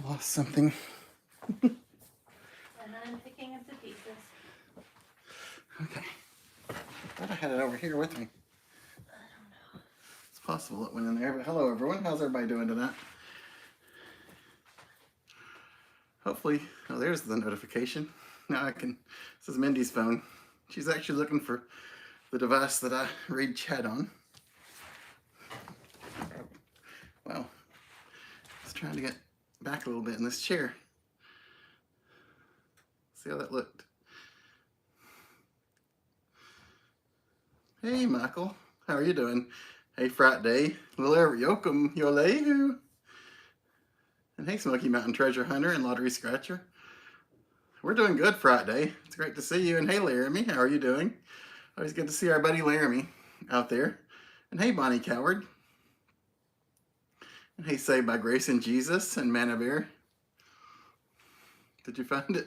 lost something. And I'm picking up the pieces. Okay. I thought I had it over here with me. I don't know. It's possible it went in there, but hello everyone. How's everybody doing tonight? Hopefully, oh, there's the notification. Now I can, this is Mindy's phone. She's actually looking for the device that I read chat on. Well, I was trying to get back a little bit in this chair. See how that looked. Hey Michael, how are you doing? Hey Friday, Yokum Yolehu. And hey Smoky Mountain Treasure Hunter and Lottery Scratcher. We're doing good Friday. It's great to see you. And hey Laramie, how are you doing? Always good to see our buddy Laramie out there. And hey Bonnie Coward. And hey Saved by Grace and Jesus and Manna Bear. Did you find it?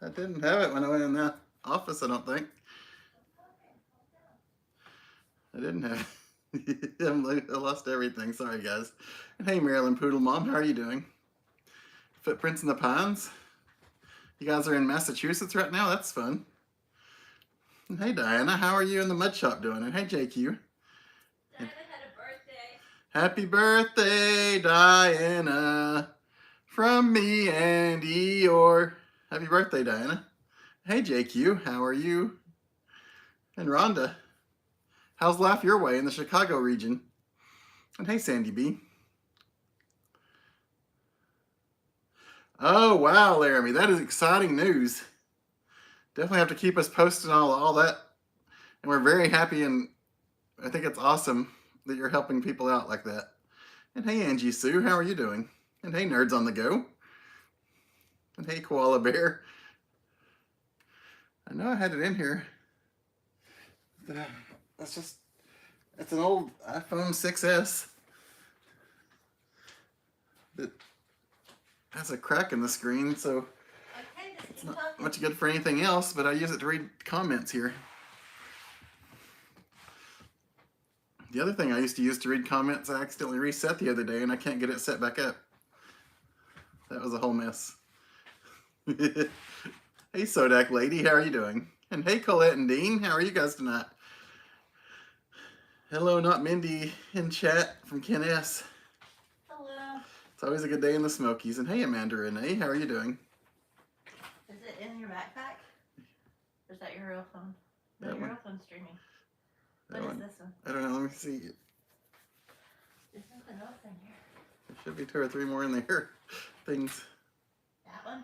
No. I didn't have it when I went in the office, I don't think. I didn't have it. I lost everything. Sorry, guys. And hey, Maryland Poodle Mom, how are you doing? Footprints in the Pines. You guys are in Massachusetts right now? That's fun. And hey, Diana, how are you in the mud shop doing? And hey, JQ. Diana had a birthday. Happy birthday, Diana, from me and Eeyore. Happy birthday, Diana. Hey, JQ, how are you? And Rhonda, how's life your way in the Chicago region? And hey, Sandy B. Oh, wow, Laramie, that is exciting news. Definitely have to keep us posted on all that. And we're very happy, and I think it's awesome that you're helping people out like that. And hey, Angie Sue, how are you doing? And hey, Nerds on the Go. And hey, Koala Bear. I know I had it in here. It's an old iPhone 6S that has a crack in the screen, so Okay, it's not much good for anything else, but I use it to read comments here. The other thing I used to use to read comments, I accidentally reset the other day and I can't get it set back up. That was a whole mess. Hey Sodak Lady, how are you doing? And hey Colette and Dean, how are you guys tonight? Hello, not Mindy in chat from Ken S. Hello. It's always a good day in the Smokies. And hey Amanda Renee, how are you doing? Is it in your backpack? Or is that your real phone? No, That your one. real phone's streaming. That What one. is this one? I don't know, let me see. There's something else in here. There should be 2 or 3 more in there. Things. That one?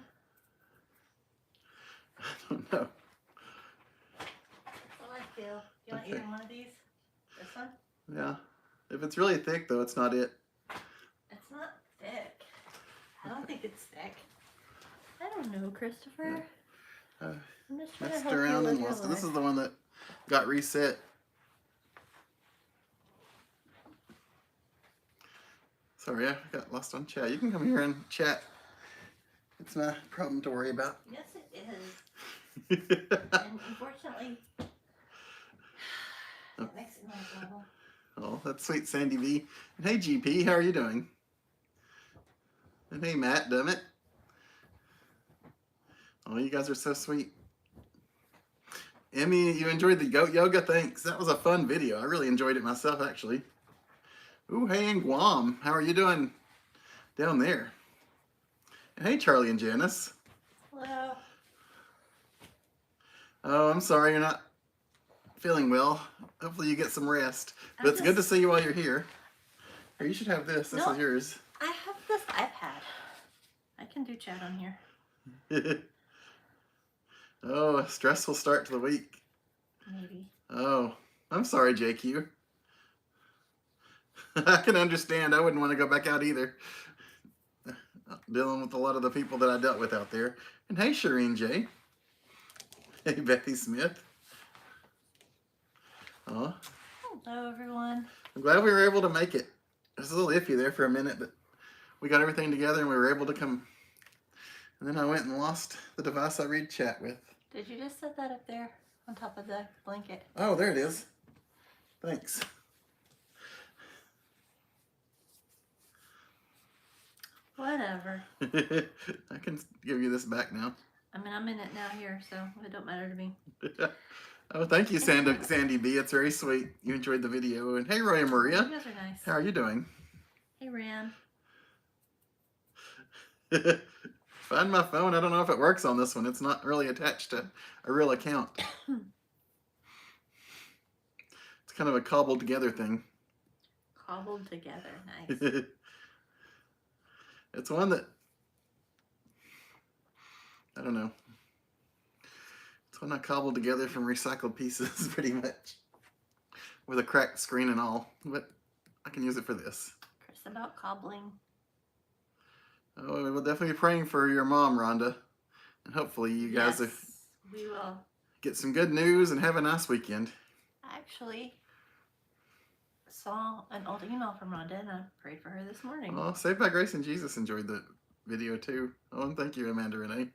I don't know. That's how I feel. Do you want Okay. either one of these? This one? Yeah. If it's really thick though, it's not it. It's not thick. I don't think it's thick. I don't know, Christopher. I'm just trying to messed help you around live and your lost it. This life. is the one that got reset. Sorry, I got lost on chat. You can come here and chat. It's not a problem to worry about. Yes, it is. And unfortunately, it makes it noise level. Oh, that's sweet Sandy V. And hey GP, how are you doing? And hey Matt, dammit. Oh, you guys are so sweet. Emmy, you enjoyed the goat yoga? Thanks. That was a fun video. I really enjoyed it myself, actually. Ooh, hey, in Guam. How are you doing down there? And hey, Charlie and Janice. Hello. Oh, I'm sorry you're not feeling well. Hopefully you get some rest. But it's good to see you while you're here. Here, you should have this. This is yours. I have this iPad. I can do chat on here. Oh, a stressful start to the week. Maybe. Oh, I'm sorry, JQ. I can understand. I wouldn't want to go back out either. Dealing with a lot of the people that I dealt with out there. And hey, Shireen J. Hey, Betty Smith. Oh, Hello, everyone. I'm glad we were able to make it. It was a little iffy there for a minute, but we got everything together and we were able to come. And then I went and lost the device I read chat with. Did you just set that up there on top of the blanket? Oh, there it is. Thanks. Whatever. I can give you this back now. I mean, I'm in it now here, so it don't matter to me. Oh, thank you, Sandy B. It's very sweet. You enjoyed the video. And hey, Roy and Maria. You guys are nice. How are you doing? Hey, Ran. Find my phone. I don't know if it works on this one. It's not really attached to a real account. It's kind of a cobbled together thing. Cobbled together. Nice. It's one that, I don't know. It's one I cobbled together from recycled pieces, pretty much. With a cracked screen and all. But I can use it for this. Chris, about cobbling. Oh, we'll definitely be praying for your mom, Rhonda. And hopefully you guys we will. get some good news and have a nice weekend. I actually saw an old email from Rhonda and I prayed for her this morning. Oh, Saved by Grace and Jesus enjoyed the video too. Oh, and thank you, Amanda Renee.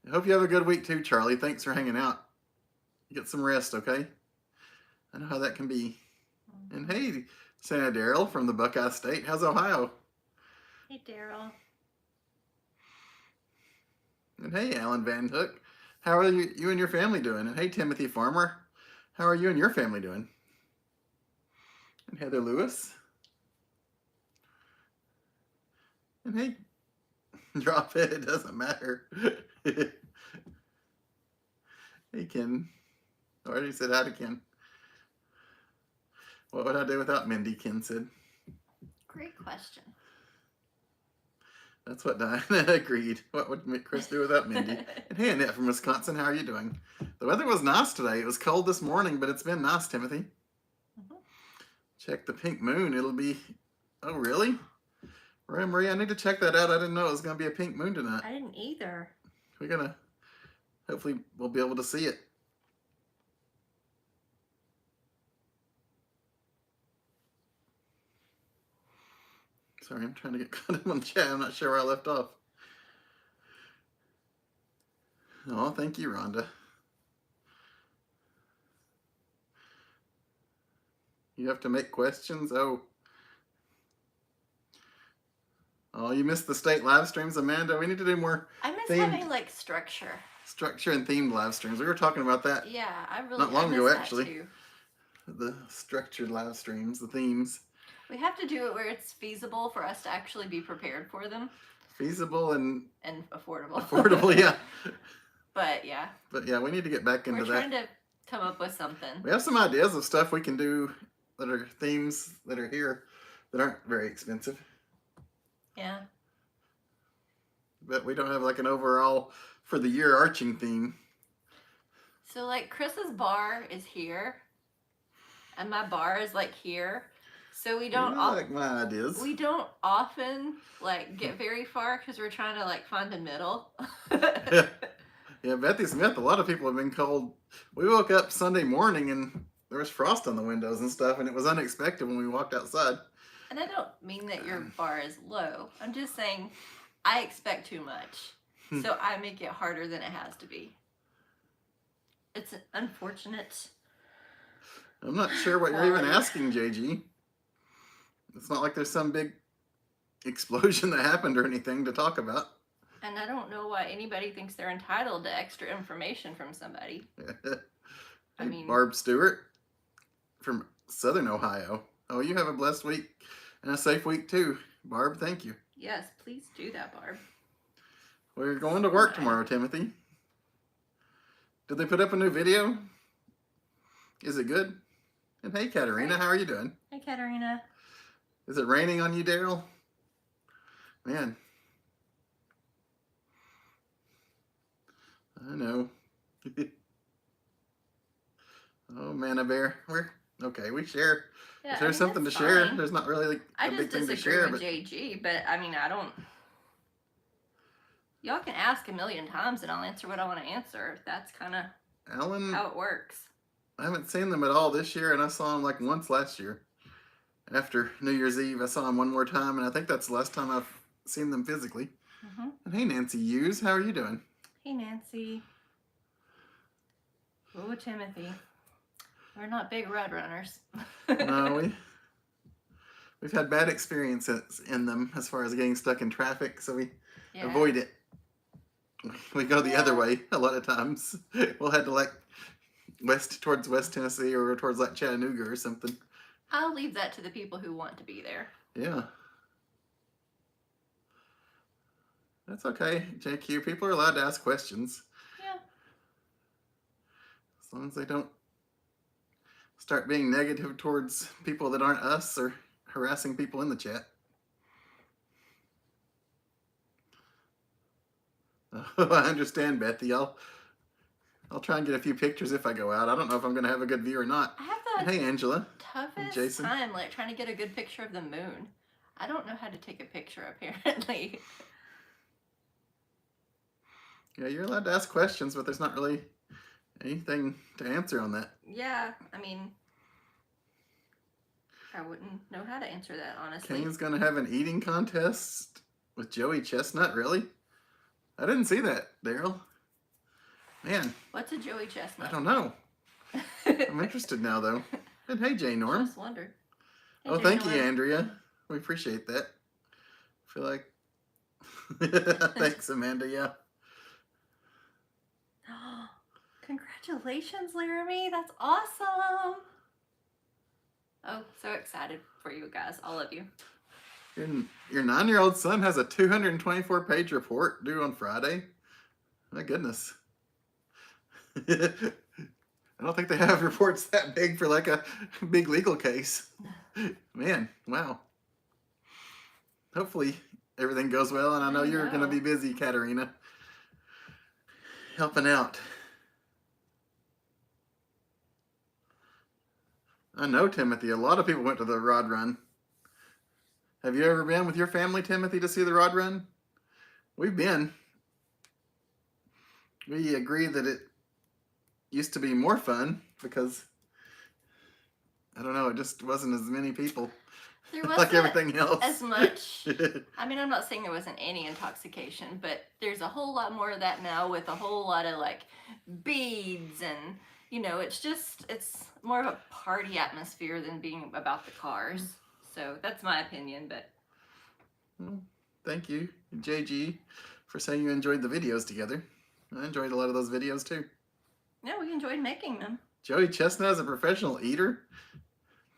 I hope you have a good week too, Charlie. Thanks for hanging out. Get some rest, okay? I know how that can be. And hey, Santa Daryl from the Buckeye State. How's Ohio? Hey, Daryl. And hey, Alan Van Hook. How are you and your family doing? And hey, Timothy Farmer. How are you and your family doing? And Heather Lewis. And hey, drop it doesn't matter. Hey, Ken. I already said hi to Ken. What would I do without Mindy, Ken said. Great question. That's what Diana agreed. What would Chris do without Mindy? And hey, Annette from Wisconsin, how are you doing? The weather was nice today. It was cold this morning, but it's been nice, Timothy. Check the pink moon. It'll be... Oh, really? Roy, Maria, I need to check that out. I didn't know it was going to be a pink moon tonight. I didn't either. We're going to... Hopefully, we'll be able to see it. Sorry, I'm trying to get caught up on the chat. I'm not sure where I left off. Oh, thank you, Rhonda. You have to make questions? Oh, you missed the state live streams, Amanda. We need to do more I miss themed, having like structure and themed live streams. We were talking about that. Yeah, I really not long I ago, miss actually. That too. The structured live streams, the themes. We have to do it where it's feasible for us to actually be prepared for them. Feasible and affordable. Affordable, yeah. But yeah. But yeah, we need to get back into that. We're trying to come up with something. We have some ideas of stuff we can do that are themes that are here that aren't very expensive. Yeah. But we don't have like an overall for the year arching theme. So like Chris's bar is here and my bar is like here. So we don't like my ideas. We don't often like get very far because we're trying to like find a middle. Yeah, Bethy Smith, a lot of people have been cold. We woke up Sunday morning and there was frost on the windows and stuff, and it was unexpected when we walked outside. And I don't mean that your bar is low. I'm just saying I expect too much. So I make it harder than it has to be. It's unfortunate. I'm not sure what you're even asking, JG. It's not like there's some big explosion that happened or anything to talk about. And I don't know why anybody thinks they're entitled to extra information from somebody. I mean, Barb Stewart from Southern Ohio. Oh, you have a blessed week and a safe week too, Barb. Thank you. Yes, please do that, Barb. We're going to work tomorrow, Timothy. Did they put up a new video? Is it good? And hey, Katarina, how are you doing? Hey, Katarina. Is it raining on you, Daryl? Man. I know. Oh, Manna Bear. We're okay. We share. Yeah, if there's something to share, there's not really like a big thing to disagree share. with JG, but I mean, I don't. Y'all can ask a million times and I'll answer what I want to answer. That's kind of how it works. I haven't seen them at all this year, and I saw them like once last year. After New Year's Eve, I saw them one more time, and I think that's the last time I've seen them physically. And hey, Nancy Hughes, how are you doing? Hey, Nancy. Oh, Timothy. We're not big road runners. No, we've had bad experiences in them as far as getting stuck in traffic, so we Yeah. avoid it. We go the other Yeah. way a lot of times. We'll head to like towards West Tennessee or towards like Chattanooga or something. I'll leave that to the people who want to be there. Yeah. That's okay, JQ. People are allowed to ask questions. Yeah. As long as they don't start being negative towards people that aren't us or harassing people in the chat. Oh, I understand, Bethy. I'll try and get a few pictures if I go out. I don't know if I'm going to have a good view or not. I have And the hey, Angela. toughest Jason. time like trying to get a good picture of the moon. I don't know how to take a picture apparently. Yeah, you're allowed to ask questions, but there's not really anything to answer on that. Yeah, I mean, I wouldn't know how to answer that, honestly. Kane's going to have an eating contest with Joey Chestnut, really? I didn't see that, Daryl. Man. What's a Joey Chestnut? I don't know. I'm interested now, though. And hey, Jay Norm. Just wondered. Hey, Oh, Jay thank you, Norm. Andrea. We appreciate that. I feel like... Thanks, Amanda, yeah. Congratulations, Laramie. That's awesome. Oh, so excited for you guys, all of you. Your 9-year-old son has a 224-page report due on Friday. My goodness. I don't think they have reports that big for like a big legal case. Man, wow. Hopefully everything goes well, and I know you're going to be busy, Katerina, helping out. I know, Timothy. A lot of people went to the Rod Run. Have you ever been with your family, Timothy, to see the Rod Run? We've been. We agree that it used to be more fun because, I don't know, it just wasn't as many people. There wasn't like everything else. as much. I mean, I'm not saying there wasn't any intoxication, but there's a whole lot more of that now with a whole lot of like beads and, you know, it's more of a party atmosphere than being about the cars. So that's my opinion, but. Well, thank you, JG, for saying you enjoyed the videos together. I enjoyed a lot of those videos too. Yeah, we enjoyed making them. Joey Chestnut is a professional eater.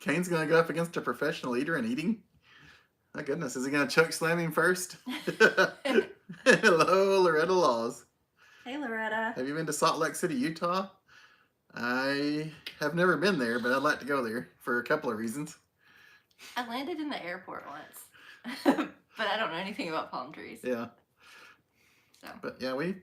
Kane's going to go up against a professional eater in eating. My goodness, is he going to choke slam him first? Hello, Loretta Laws. Hey, Loretta. Have you been to Salt Lake City, Utah? I have never been there, but I'd like to go there for a couple of reasons. I landed in the airport once, but I don't know anything about palm trees. Yeah. So. But yeah, we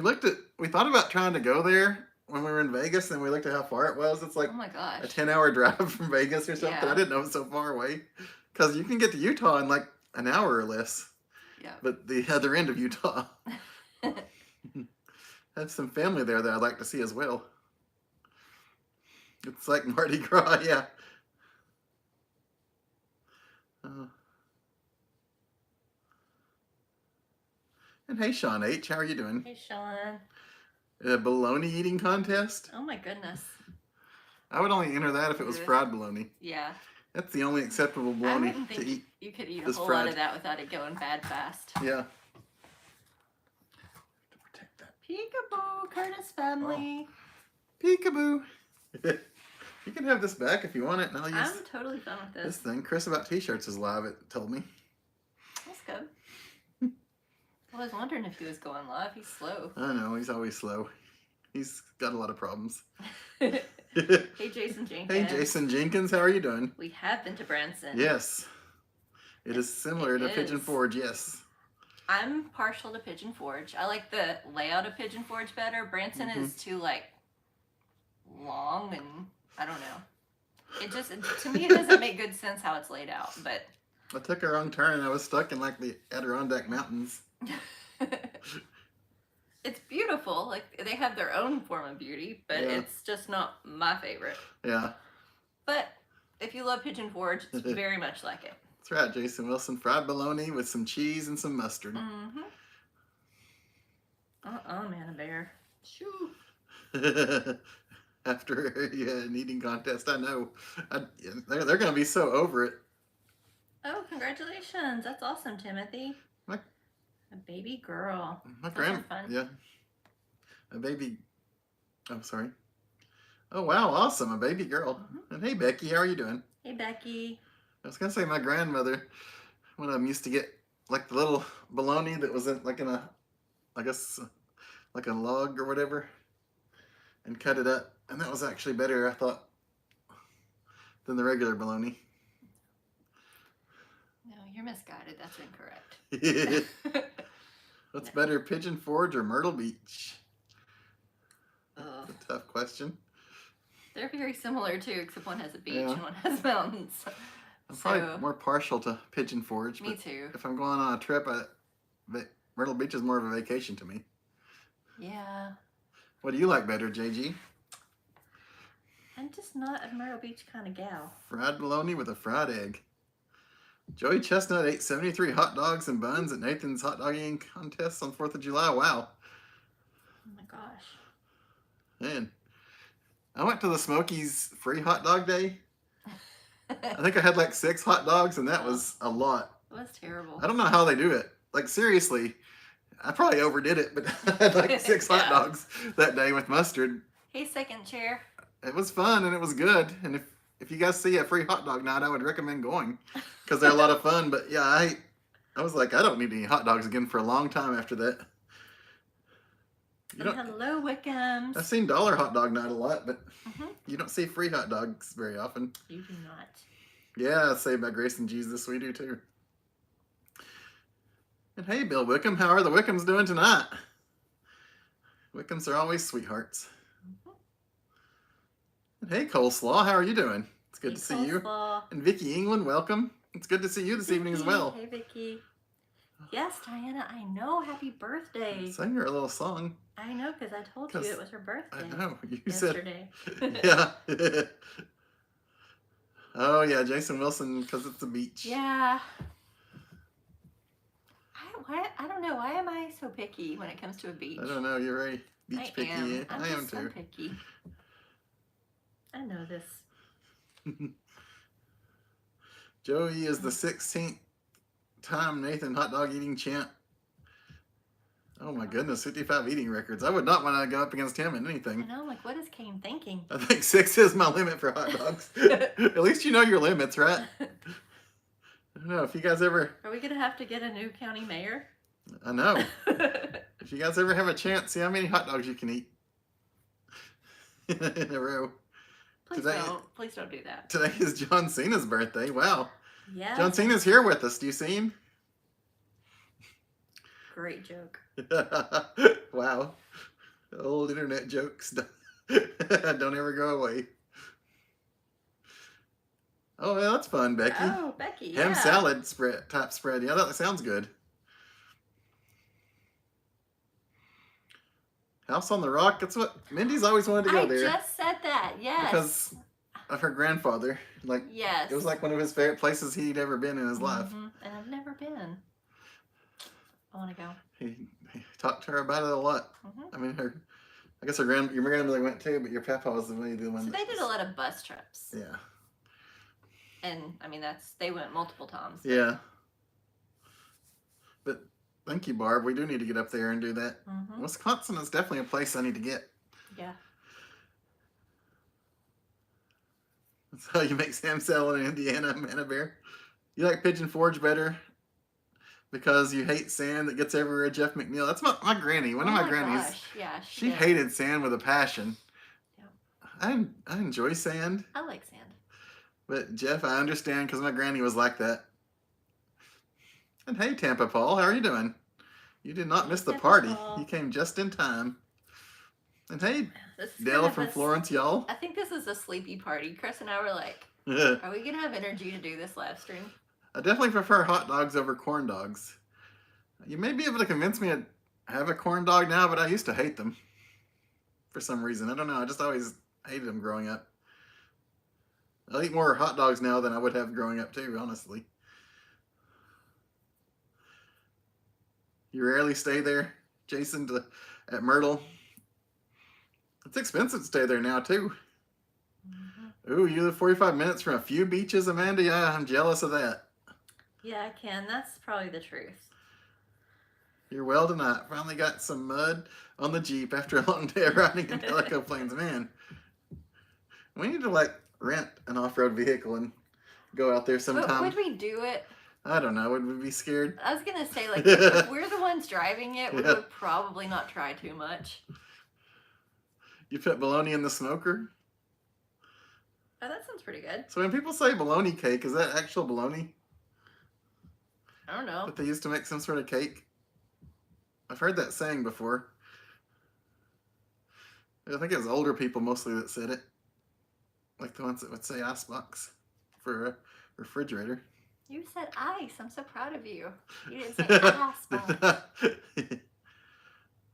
thought about trying to go there when we were in Vegas, and we looked at how far it was. It's like oh my gosh, a 10-hour drive from Vegas or something. Yeah. I didn't know it was so far away. Because you can get to Utah in like an hour or less. Yeah. But the other end of Utah. I have some family there that I'd like to see as well. It's like Mardi Gras, yeah. And hey, Sean H., how are you doing? Hey, Sean. A bologna eating contest? Oh my goodness. I would only enter that if it was fried bologna. Yeah. That's the only acceptable bologna to eat. You could eat a whole lot of that without it going bad fast. Yeah. To protect that. Peekaboo, Curtis family. Oh. Peekaboo. You can have this back if you want it, and I'll use I'm totally fine with this thing. Chris About T-shirts is live, it told me. That's good. I was wondering if he was going live. He's slow. I know, he's always slow. He's got a lot of problems. Hey, Jason Jenkins. Hey, Jason Jenkins, how are you doing? We have been to Branson. Yes. It is similar to Pigeon Forge, yes. I'm partial to Pigeon Forge. I like the layout of Pigeon Forge better. Branson is too, like, long and, I don't know. It just, to me, it doesn't make good sense how it's laid out, but. I took a wrong turn and I was stuck in, like, the Adirondack Mountains. It's beautiful. Like, they have their own form of beauty, but it's just not my favorite. Yeah. But if you love Pigeon Forge, it's very much like it. That's right, Jason Wilson. Fried bologna with some cheese and some mustard. Mm-hmm. Man, a bear. Shoo. After an eating contest, I know. They're going to be so over it. congratulations. That's awesome, Timothy. My, A baby girl. my Those are fun. yeah. A baby, I'm sorry. Oh, wow, awesome, a baby girl. And hey, Becky, how are you doing? Hey, Becky. I was going to say my grandmother, one of them used to get like the little bologna that was in, like in a, I guess, like a log or whatever, and cut it up. And that was actually better, I thought, than the regular bologna. No, you're misguided. That's incorrect. What's better, Pigeon Forge or Myrtle Beach? Ugh. That's a tough question. They're very similar too, except one has a beach Yeah. and one has mountains. I'm probably more partial to Pigeon Forge. Me too. If I'm going on a trip, Myrtle Beach is more of a vacation to me. Yeah. What do you like better, JG? I'm just not a Myrtle Beach kind of gal. Fried bologna with a fried egg. Joey Chestnut ate 73 hot dogs and buns at Nathan's hot dog eating contest on 4th of July. Wow. Oh my gosh. Man. I went to the Smoky's free hot dog day. I think I had like 6 hot dogs, and that was a lot. That's terrible. I don't know how they do it. Like, seriously, I probably overdid it, but I had like 6 hot dogs that day with mustard. Hey, second chair. It was fun, and it was good. And if you guys see a free hot dog night, I would recommend going because they're a lot of fun. But yeah, I was like, I don't need any hot dogs again for a long time after that. Hello, Wickham's. I've seen dollar hot dog night a lot, but you don't see free hot dogs very often. You do not. Yeah, Saved by Grace and Jesus, we do too. And hey, Bill Wickham, how are the Wickhams doing tonight? Wickhams are always sweethearts. And hey, Coleslaw, how are you doing? It's good to see you. And Vicky England, welcome. It's good to see you this evening as well. Hey, Vicky. Yes, Diana, I know. Happy birthday. Sing her a little song. I know, because I told you it was her birthday. I know. You yesterday. Said. Yeah. Oh, yeah, Jason Wilson, because it's a beach. Yeah. I don't know. Why am I so picky when it comes to a beach? I don't know. You're very beach picky. I am too. I'm picky. I know this. Joey is the 16th time Nathan hot dog eating champ. Oh my goodness, 55 eating records. I would not want to go up against him in anything. I know, like, what is Kane thinking? I think 6 is my limit for hot dogs. At least you know your limits, right? I don't know if you guys ever... Are we going to have to get a new county mayor? I know. If you guys ever have a chance, see how many hot dogs you can eat in a row. Please don't do that. Today is John Cena's birthday. Wow. Yeah. John Cena's here with us. Do you see him? Great joke. Wow. Old internet jokes don't ever go away. Oh, yeah, that's fun, Becky. Oh, Becky, Ham salad type spread. Yeah, that sounds good. House on the Rock. That's what Mindy's always wanted to go there. I just said that, yes. Because of her grandfather. Like, yes. It was like one of his favorite places he'd ever been in his life. And I've never been. I want to go. He talked to her about it a lot. I mean, I guess your grandmother went too, but your papa was the one. So they did a lot of bus trips. Yeah. And I mean, they went multiple times. Yeah. But thank you, Barb. We do need to get up there and do that. Wisconsin is definitely a place I need to get. Yeah. That's how you make Sam salad in Indiana, Manna Bear. You like Pigeon Forge better because you hate sand that gets everywhere, Jeff McNeil. That's my granny. One of my grannies. Gosh. Yeah, she hated sand with a passion. Yeah. I enjoy sand. I like sand. But Jeff, I understand because my granny was like that. And hey, Tampa Paul, how are you doing? You did not miss the party. You came just in time. And hey, Dale from Florence, y'all. I think this is a sleepy party. Chris and I were like, are we going to have energy to do this live stream? I definitely prefer hot dogs over corn dogs. You may be able to convince me to have a corn dog now, but I used to hate them. For some reason. I don't know. I just always hated them growing up. I'll eat more hot dogs now than I would have growing up too, honestly. You rarely stay there, Jason, at Myrtle. It's expensive to stay there now too. Ooh, you live 45 minutes from a few beaches, Amanda? Yeah, I'm jealous of that. Yeah, I can. That's probably the truth. You're well tonight. Finally got some mud on the Jeep after a long day of riding in Calico Plains. Man, we need to like rent an off-road vehicle and go out there But sometime. would we do it? I don't know. Would we be scared? I was gonna say, like, if we're the ones driving it, we Yeah. would probably not try too much. You put bologna in the smoker? Oh, that sounds pretty good. So when people say bologna cake, is that actual bologna I don't know. that they used to make some sort of cake? I've heard that saying before. I think it was older people mostly that said it. Like the ones that would say icebox for a refrigerator. You said ice. I'm so proud of you. You didn't say ice box.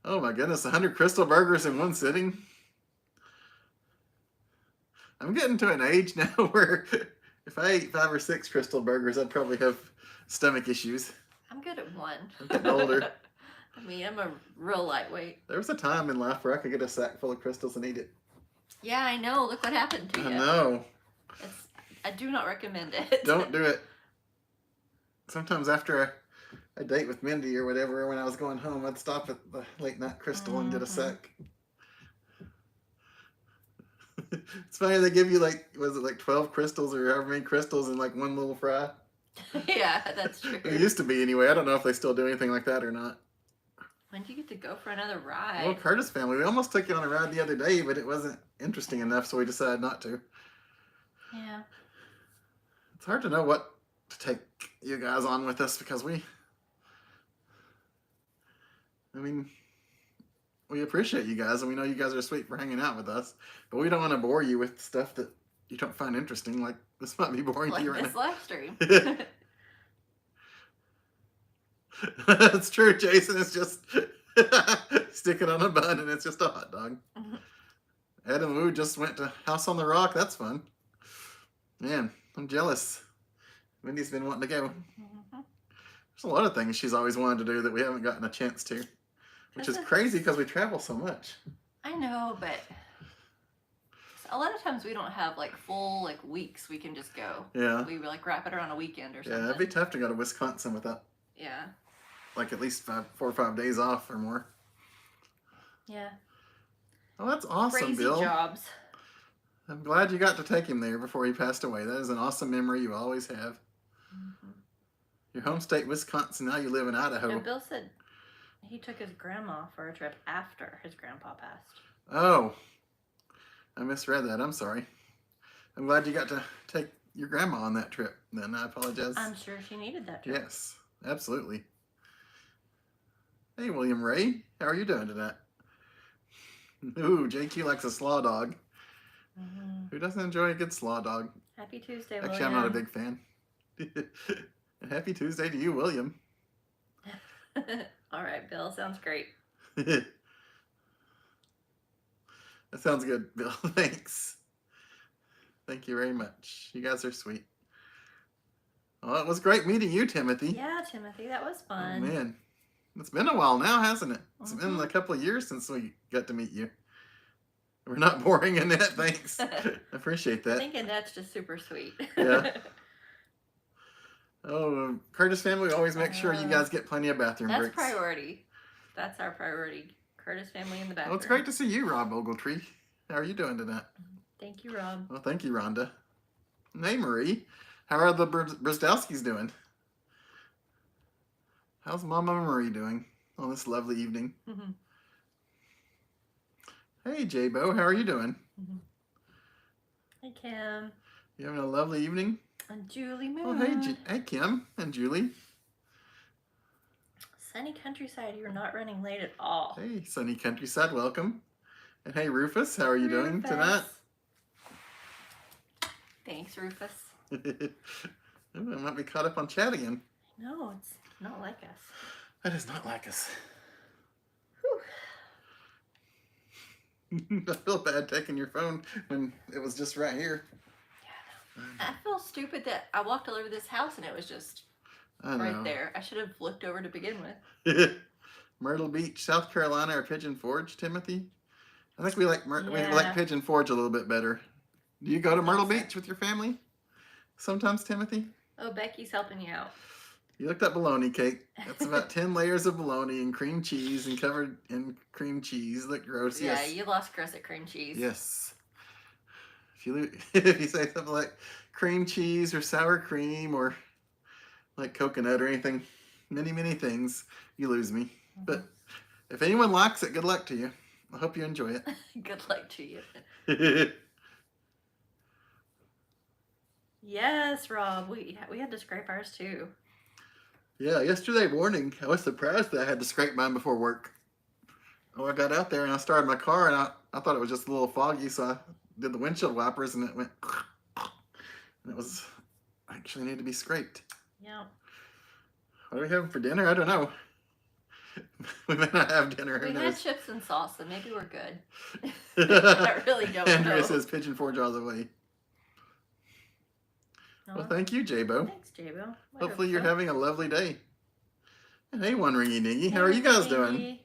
Oh my goodness, 100 Crystal Burgers in one sitting? I'm getting to an age now where if I ate 5 or 6 Crystal Burgers, I'd probably have stomach issues. I'm good at one. I'm getting older. I mean, I'm a real lightweight. There was a time in life where I could get a sack full of crystals and eat it. Yeah, I know. Look what happened to you. I know. I do not recommend it. Don't do it. Sometimes after a date with Mindy or whatever, when I was going home, I'd stop at the late night crystal and get a sack. It's funny, they give you like, was it like 12 crystals or however many crystals in like one little fry? Yeah, that's true. It used to be anyway. I don't know if they still do anything like that or not. When do you get to go for another ride? Well, Curtis family, we almost took you on a ride the other day, but it wasn't interesting enough, so we decided not to. Yeah. It's hard to know what to take you guys on with us because we appreciate you guys and we know you guys are sweet for hanging out with us, but we don't want to bore you with stuff that you don't find interesting. Like this might be boring Like to you right this now. live stream. That's true, Jason. It's just stick it on a bun and it's just a hot dog. Ed and Lou just went to House on the Rock. That's fun. Man, I'm jealous. Mindy's been wanting to go. There's a lot of things she's always wanted to do that we haven't gotten a chance to, which is crazy because we travel so much. I know, but a lot of times we don't have like full like weeks we can just go. Yeah. We like wrap it around a weekend or something. Yeah, it'd be tough to go to Wisconsin without Yeah. like at least 4 or 5 days off or more. Yeah. Oh, that's awesome, Crazy Bill. jobs. I'm glad you got to take him there before he passed away. That is an awesome memory you always have. Your home state, Wisconsin. Now you live in Idaho. And Bill said he took his grandma for a trip after his grandpa passed. Oh, I misread that. I'm sorry. I'm glad you got to take your grandma on that trip. Then I apologize. I'm sure she needed that trip. Yes, absolutely. Hey, William Ray. How are you doing tonight? Ooh, JQ likes a slaw dog. Who doesn't enjoy a good slaw dog? Happy Tuesday, Actually, William. I'm not a big fan. And happy Tuesday to you, William. All right, Bill. Sounds great. That sounds good, Bill. Thanks. Thank you very much. You guys are sweet. Well, it was great meeting you, Timothy. Yeah, Timothy, that was fun. Oh, man. It's been a while now, hasn't it? It's been a couple of years since we got to meet you. We're not boring, Annette. Thanks. I appreciate that. I think Annette's just super sweet. Yeah. Oh, Curtis family, we always make sure you guys get plenty of bathroom That's breaks. priority. That's our priority. Curtis family in the bathroom. Well, it's great to see you, Rob Ogletree. How are you doing tonight? Thank you, Rob. Well, thank you, Rhonda. Hey, Marie. How are the Brzdowskis doing? How's Mama Marie doing on this lovely evening? Hey, J-Bo. How are you doing? Hey, Kim. You having a lovely evening? And Julie Moon. Oh, hey, hey, Kim and Julie. Sunny countryside, you're not running late at all. Hey, sunny countryside, welcome. And hey, Rufus, how are you doing tonight? Thanks, Rufus. I might be caught up on chat again. No, it's not like us. That is not like us. I feel bad taking your phone when it was just right here. Yeah, I feel stupid that I walked all over this house and it was just right there. I should have looked over to begin with. Myrtle Beach, South Carolina, or Pigeon Forge, Timothy? I think we like we like Pigeon Forge a little bit better. Do you go to Myrtle Beach with your family sometimes, Timothy? Oh, Becky's helping you out. You looked up bologna cake. That's about 10 layers of bologna and cream cheese and covered in cream cheese. Look gross. Yeah, Yes. you lost Chris at cream cheese. Yes. If you say something like cream cheese or sour cream or like coconut or anything, many things, you lose me. Mm-hmm. But if anyone likes it, good luck to you. I hope you enjoy it. Good luck to you. Yes, Rob. We had to scrape ours too. Yeah, yesterday morning, I was surprised that I had to scrape mine before work. Oh, I got out there and I started my car and I thought it was just a little foggy, so I did the windshield wipers and it went and it was actually need to be scraped. Yeah. What are we having for dinner? I don't know. We may not have dinner. We had chips and salsa. Maybe we're good. I really don't know. Andrea says pigeon 4 jaws away. No. Well, thank you, J-Bo. Thanks, J-Bo. Hopefully you're having a lovely day. And hey, One Ringy Dingy, how are you guys doing?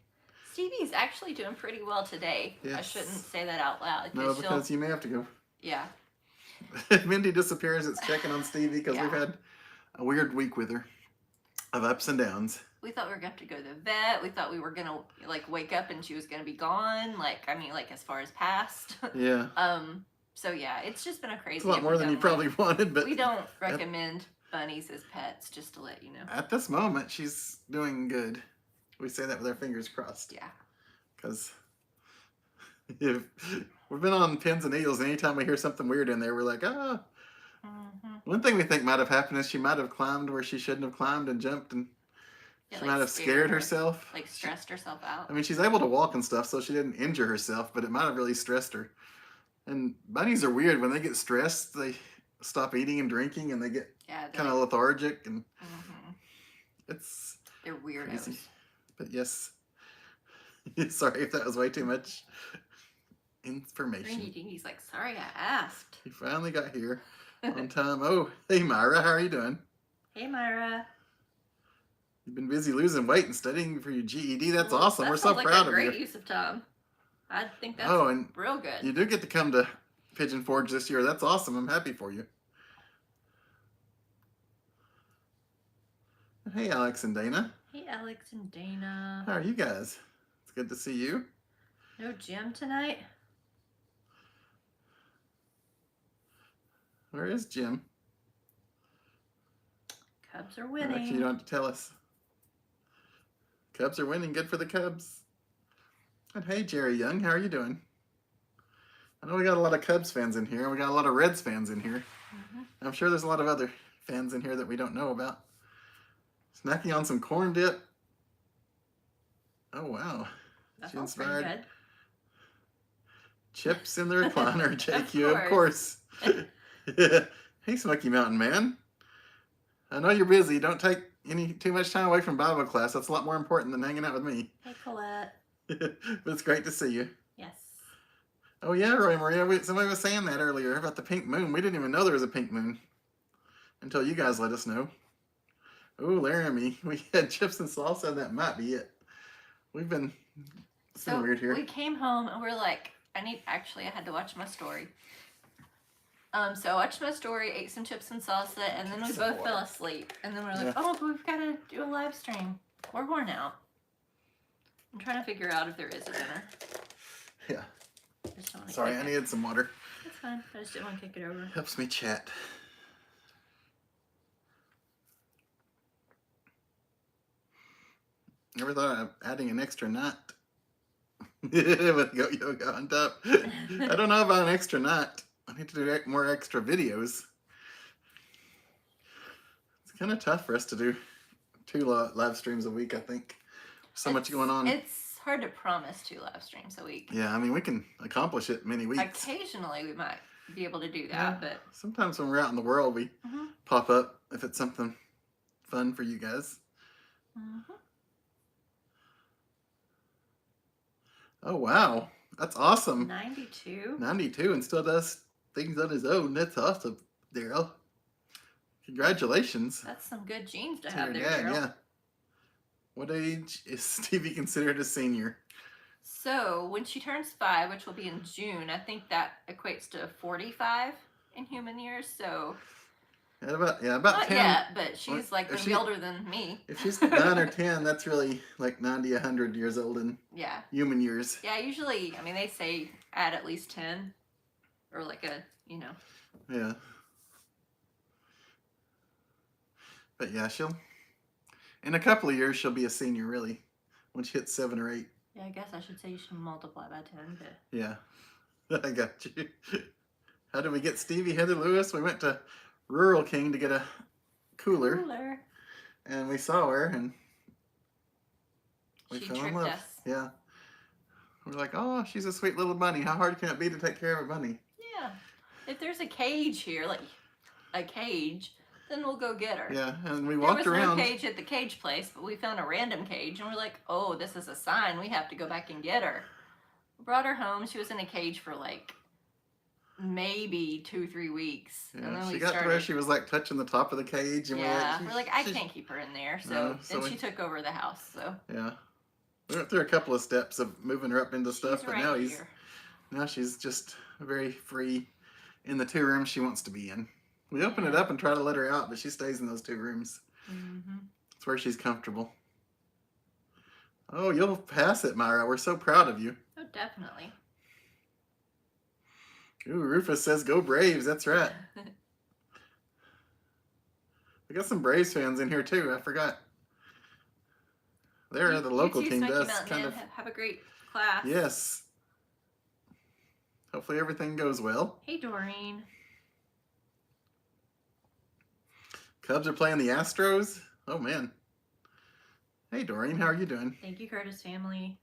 Stevie's actually doing pretty well today. Yes. I shouldn't say that out loud. No, because you may have to go. Yeah. If Mindy disappears, it's checking on Stevie because Yeah. we've had a weird week with her of ups and downs. We thought we were going to have to go to the vet. We thought we were going to like wake up and she was going to be gone. Like, I mean, like as far as past. Yeah. So yeah, it's just been a crazy. It's a lot more than you probably wanted, but we don't recommend bunnies as pets, just to let you know. At this moment, she's doing good. We say that with our fingers crossed. Yeah. Because if we've been on pins and needles, and anytime we hear something weird in there, we're like, ah. Mm-hmm. One thing we think might have happened is she might have climbed where she shouldn't have climbed and jumped, and she might have scared herself. Like stressed herself out. I mean, she's able to walk and stuff, so she didn't injure herself, but it might have really stressed her. And bunnies are weird. When they get stressed, they stop eating and drinking, and they get kind of lethargic, and they're weirdos. Crazy. But yes, sorry if that was way too much information. He's like, sorry, I asked. He finally got here on time. Oh, hey Myra, how are you doing? Hey Myra. You've been busy losing weight and studying for your GED. That's awesome. That We're so proud of you. Great use of time. I think that's and real good. You do get to come to Pigeon Forge this year. That's awesome. I'm happy for you. Hey, Alex and Dana. Hey, Alex and Dana. How are you guys? It's good to see you. No gym tonight? Where is Jim? Cubs are winning. Actually, you don't have to tell us. Cubs are winning. Good for the Cubs. And hey, Jerry Young, how are you doing? I know we got a lot of Cubs fans in here. We got a lot of Reds fans in here. I'm sure there's a lot of other fans in here that we don't know about. Snacking on some corn dip. Oh, wow. That She sounds pretty inspired. good. Chips in the recliner, JQ, of course. Hey, Smoky Mountain Man. I know you're busy. Don't take too much time away from Bible class. That's a lot more important than hanging out with me. Hey, Colette. But it's great to see you. Yes. Oh, yeah, Roy Maria. Somebody was saying that earlier about the pink moon. We didn't even know there was a pink moon until you guys let us know. Oh, Laramie. We had chips and salsa, and that might be it. It's been weird here. We came home, and we're like, I had to watch my story. So I watched my story, ate some chips and salsa, and then we both fell asleep. And then we're like, oh, but we've got to do a live stream. We're worn out. I'm trying to figure out if there is a dinner. Yeah. I Sorry, I needed some water. That's fine. I just didn't want to kick it over. Helps me chat. Never thought of adding an extra nut with goat yoga on top. I don't know about an extra nut. I need to do more extra videos. It's kind of tough for us to do 2 live streams a week, I think. So much going on. It's hard to promise 2 live streams a week. Yeah, I mean, we can accomplish it many weeks. Occasionally, we might be able to do that, but sometimes when we're out in the world, we pop up if it's something fun for you guys. Oh, wow. That's awesome. 92? 92 and still does things on his own. That's awesome, Daryl. Congratulations. That's some good genes to have there, Dad, Daryl. yeah. What age is Stevie considered a senior? So, when she turns 5, which will be in June, I think that equates to 45 in human years. So, About Not 10. yet, but Well, she's like if gonna be older than me. she's 9 or 10, that's really like 90, 100 years old in Yeah. human years. Yeah, usually, I mean, they say add at least 10, or like a, you know. Yeah. But yeah, in a couple of years, she'll be a senior, really, when she hits 7 or 8. Yeah, I guess I should say you should multiply by 10, but. Yeah, I got you. How did we get Stevie Heather Lewis? We went to Rural King to get a cooler. And we saw her, and we she fell in tricked love. us. Yeah. We're like, oh, she's a sweet little bunny. How hard can it be to take care of a bunny? Yeah. If there's a cage here, like a cage, then we'll go get her. Yeah, and we walked around. There was no cage at the cage place, but we found a random cage, and we're like, oh, this is a sign. We have to go back and get her. We brought her home. She was in a cage for like maybe 2-3 weeks. Yeah, and then she got to where she was like touching the top of the cage. And we're like, I can't keep her in there. So then she took over the house. So yeah. We went through a couple of steps of moving her up into stuff, but now she's just very free in the 2 rooms she wants to be in. We open it up and try to let her out, but she stays in those 2 rooms. Mm-hmm. It's where she's comfortable. Oh, you'll pass it, Myra. We're so proud of you. Oh, definitely. Ooh, Rufus says, go Braves. That's right. We got some Braves fans in here, too. I forgot. The local team does kind of have a great class. Yes. Hopefully everything goes well. Hey, Doreen. Cubs are playing the Astros. Oh man. Hey Doreen, how are you doing? Thank you, Curtis family.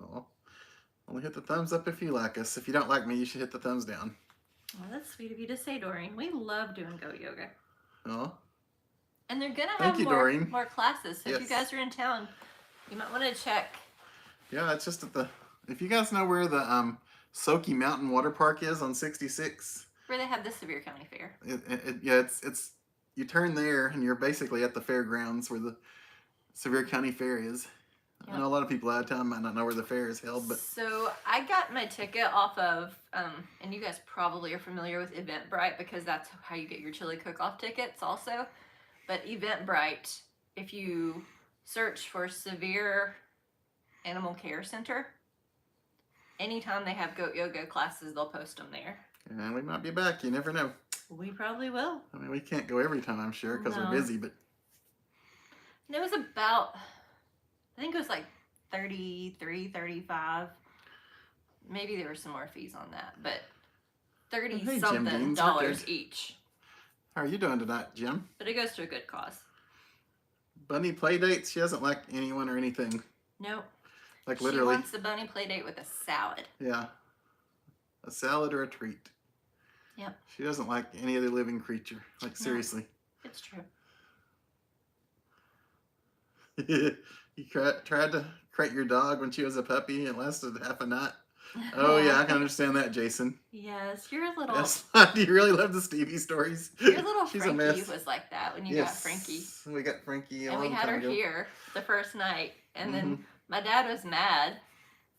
Oh, only hit the thumbs up if you like us. If you don't like me, you should hit the thumbs down. Well, that's sweet of you to say, Doreen. We love doing goat yoga. Oh. And they're going to have more classes. So if you guys are in town, you might want to check. Yeah, it's just at if you guys know where the Smoky Mountain Water Park is on 66. Where they have the Sevier County Fair. It's you turn there and you're basically at the fairgrounds where the Sevier County Fair is. Yep. I know a lot of people out of town might not know where the fair is held, but. So I got my ticket off of, and you guys probably are familiar with Eventbrite because that's how you get your chili cook-off tickets also. But Eventbrite, if you search for Sevier Animal Care Center, anytime they have goat yoga classes, they'll post them there. And we might be back. You never know. We probably will. I mean, we can't go every time, I'm sure, because we're busy, but. And it was about, I think it was like 33, 35. Maybe there were some more fees on that, but 30-something dollars each. How are you doing tonight, Jim? But it goes to a good cause. Bunny play dates? She doesn't like anyone or anything. Nope. Like literally. She wants the bunny play date with a salad. Yeah. A salad or a treat. Yep. She doesn't like any other living creature. Like, seriously. It's true. You tried to crate your dog when she was a puppy and it lasted half a night. Oh, yeah, I can understand that, Jason. Yes, you're a little... Yes. Do you really love the Stevie stories? Your little Frankie was like that when you got Frankie. We got Frankie and we had her here the first night. And then my dad was mad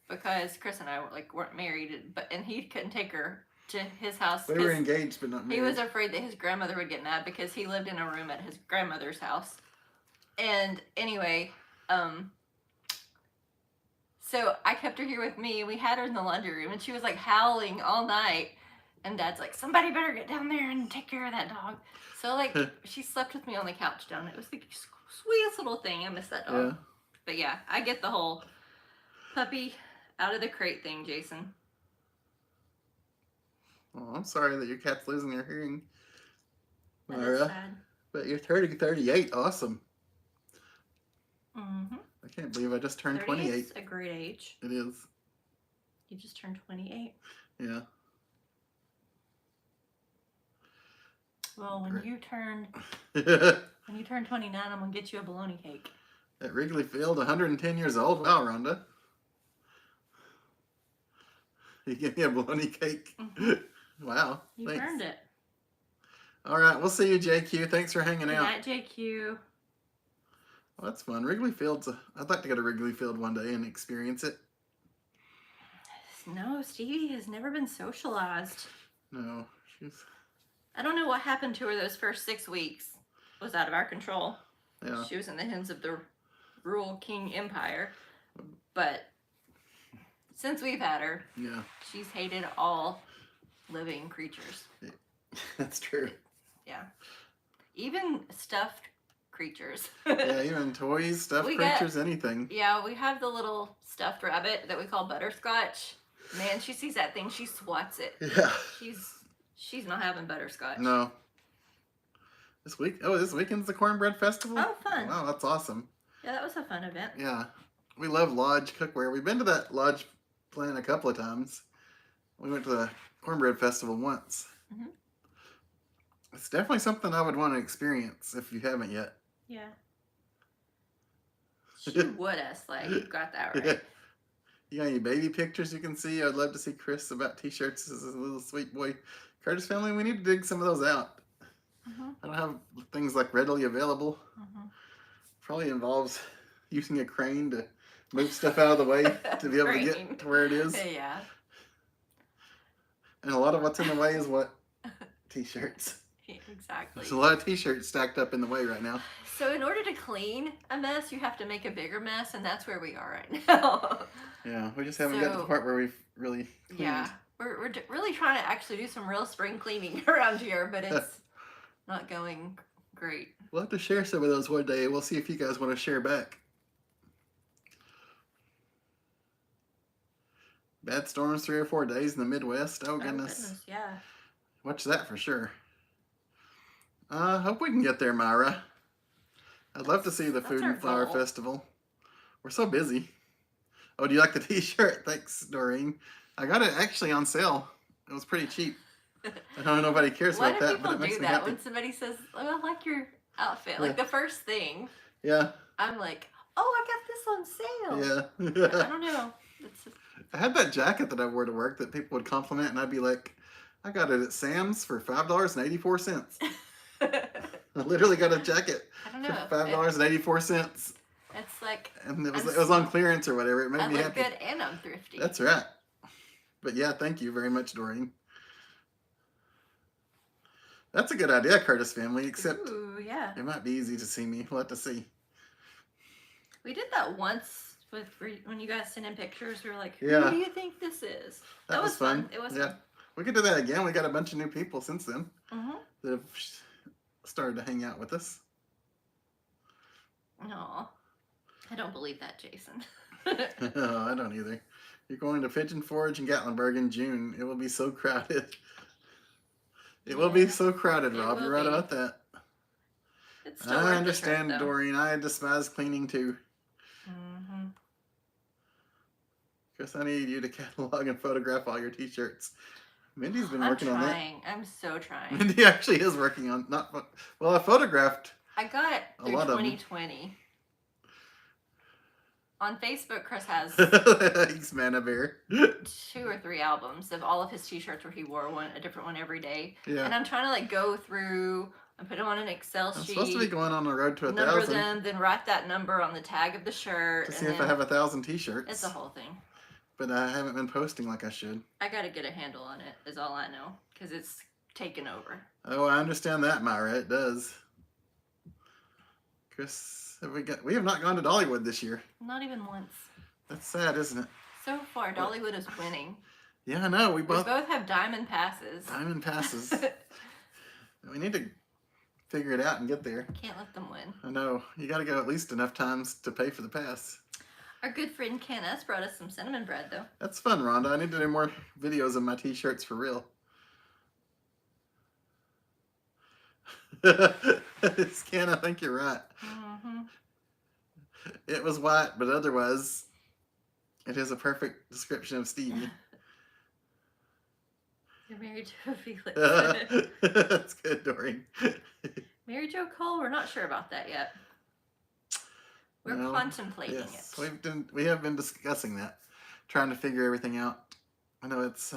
because Chris and I weren't married, and he couldn't take her to his house. We were engaged, but not married. He was afraid that his grandmother would get mad because he lived in a room at his grandmother's house. And anyway, so I kept her here with me. We had her in the laundry room, and she was like howling all night. And Dad's like, somebody better get down there and take care of that dog. So like, she slept with me on the couch down. It was the sweetest little thing. I miss that dog. Yeah. But yeah, I get the whole puppy out of the crate thing, Jason. Oh, I'm sorry that your cat's losing her hearing, Myra. But you're turning 38. Awesome. Mm-hmm. I can't believe I just turned 28. It's a great age. It is. You just turned 28. Yeah. Well, when you turn 29, I'm gonna get you a bologna cake. At Wrigley Field, 110 years old. Wow, Rhonda. You give me a bologna cake. Wow. You earned it. All right, we'll see you, JQ. Thanks for hanging out. Good night, JQ. Well, that's fun. Wrigley Field's I'd like to go to Wrigley Field one day and experience it. No, Stevie has never been socialized. No, she's... I don't know what happened to her those first 6 weeks. It was out of our control. Yeah. She was in the hands of the rural king empire. But since we've had her, Yeah. she's hated all living creatures. That's true. Yeah. Even stuffed creatures. Yeah, even toys, stuffed creatures, anything. Yeah, we have the little stuffed rabbit that we call Butterscotch. Man, she sees that thing, she swats it. Yeah. She's not having butterscotch. No. This weekend's the Cornbread Festival? Oh, fun. Wow, that's awesome. Yeah, that was a fun event. Yeah. We love lodge cookware. We've been to that lodge plant a couple of times. We went to the Cornbread Festival once. Mm-hmm. It's definitely something I would want to experience if you haven't yet. Yeah. She would us, like, you got that right. Yeah. You got any baby pictures you can see? I'd love to see Chris about t-shirts as a little sweet boy. Curtis family, we need to dig some of those out. Mm-hmm. I don't have things like readily available. Mm-hmm. Probably involves using a crane to move stuff out of the way to be able to get to where it is. Yeah. And a lot of what's in the way is what? T-shirts. Yeah, exactly. There's a lot of t-shirts stacked up in the way right now. So in order to clean a mess, you have to make a bigger mess, and that's where we are right now. Yeah, we just haven't got to the part where we've really cleaned. Yeah, we're really trying to actually do some real spring cleaning around here, but it's not going great. We'll have to share some of those one day. We'll see if you guys want to share back. Bad storms 3 or 4 days in the Midwest. Oh, goodness. Yeah. Watch that for sure. Hope we can get there, Myra. I'd love to see the Food and Flower Festival. We're so busy. Oh, do you like the t-shirt? Thanks, Doreen. I got it actually on sale. It was pretty cheap. I know nobody cares about that, but it makes me happy. Why do people do that when somebody says, oh, I like your outfit? Like the first thing. Yeah. I'm like, oh, I got this on sale. Yeah. I don't know. I had that jacket that I wore to work that people would compliment, and I'd be like, I got it at Sam's for $5.84. I literally got a jacket for $5.84. It's like, and it was on clearance or whatever. It made me happy. I look good and I'm thrifty. That's right. But yeah, thank you very much, Doreen. That's a good idea, Curtis family, except yeah. It might be easy to see me. We'll have to see. We did that once when you guys sent in pictures. We were like, who yeah. do you think this is? That was fun. It was fun. We could do that again. We got a bunch of new people since then that have started to hang out with us. No, I don't believe that, Jason. No, I don't either. You're going to Pigeon Forge in Gatlinburg in June. It will be so crowded. It will be so crowded, Rob. You're right about that. It's still I understand, Doreen. I despise cleaning too. Chris, I need you to catalog and photograph all your t-shirts. Mindy's been working on that. I'm so trying. Mindy actually is working on I photographed. I got it through 2020. On Facebook, Chris has thanks, Mana Bear. 2 or 3 albums of all of his t-shirts where he wore a different one every day. Yeah. And I'm trying to like go through and put them on an Excel sheet. I'm supposed to be going on the road to 1,000. Number them, then write that number on the tag of the shirt. To see if I have 1,000 t-shirts. It's a whole thing. But I haven't been posting like I should. I gotta get a handle on it, is all I know. Because it's taken over. Oh, I understand that, Myra. It does. Chris, we have not gone to Dollywood this year. Not even once. That's sad, isn't it? So far, Dollywood is winning. Yeah, I know. We both have diamond passes. Diamond passes. We need to figure it out and get there. Can't let them win. I know. You got to go at least enough times to pay for the pass. Our good friend Ken S. brought us some cinnamon bread, though. That's fun, Rhonda. I need to do more videos of my t-shirts for real. Scan, I think you're right. It was white, but otherwise, it is a perfect description of Stevie. You're Mary Jo Felix. That's good, Doreen. Mary Jo Cole, we're not sure about that yet. We're contemplating it. We have been discussing that, trying to figure everything out. I know it's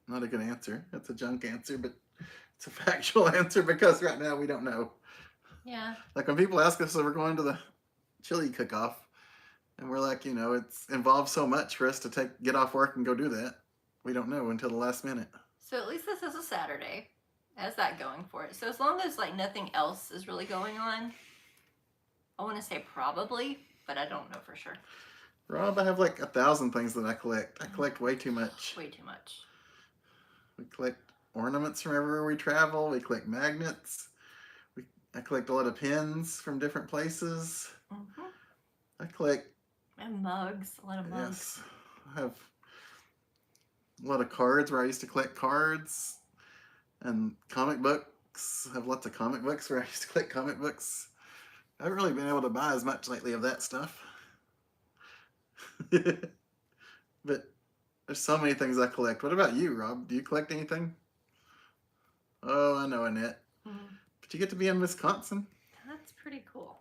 not a good answer. It's a junk answer, but it's a factual answer because right now we don't know. Yeah. Like when people ask us if we're going to the chili cook-off, and we're like, it's involved so much for us to get off work and go do that. We don't know until the last minute. So at least this is a Saturday. has that going for it. So as long as like nothing else is really going on, I want to say probably, but I don't know for sure. Rob, I have like 1,000 things that I collect. I collect way too much. Way too much. We collect ornaments from everywhere we travel. We collect magnets. I collect a lot of pins from different places. Mm-hmm. I collect... And mugs. A lot of mugs. Yes. I have a lot of cards where I used to collect cards. And comic books. I have lots of comic books where I used to collect comic books. I haven't really been able to buy as much lately of that stuff. But there's so many things I collect. What about you, Rob? Do you collect anything? Oh, I know, Annette. Mm-hmm. But you get to be in Wisconsin. That's pretty cool.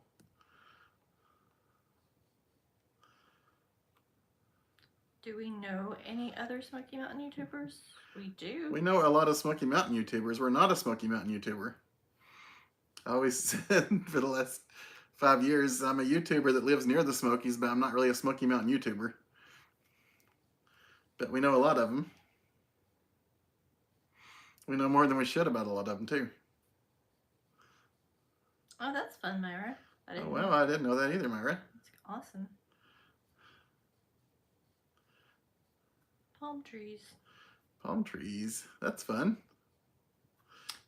Do we know any other Smoky Mountain YouTubers? We do. We know a lot of Smoky Mountain YouTubers. We're not a Smoky Mountain YouTuber. I always said for the last 5 years, I'm a YouTuber that lives near the Smokies, but I'm not really a Smoky Mountain YouTuber. But we know a lot of them. We know more than we should about a lot of them, too. Oh, that's fun, Myra. Oh, well, I didn't know that either, Myra. That's awesome. Palm trees. Palm trees. That's fun.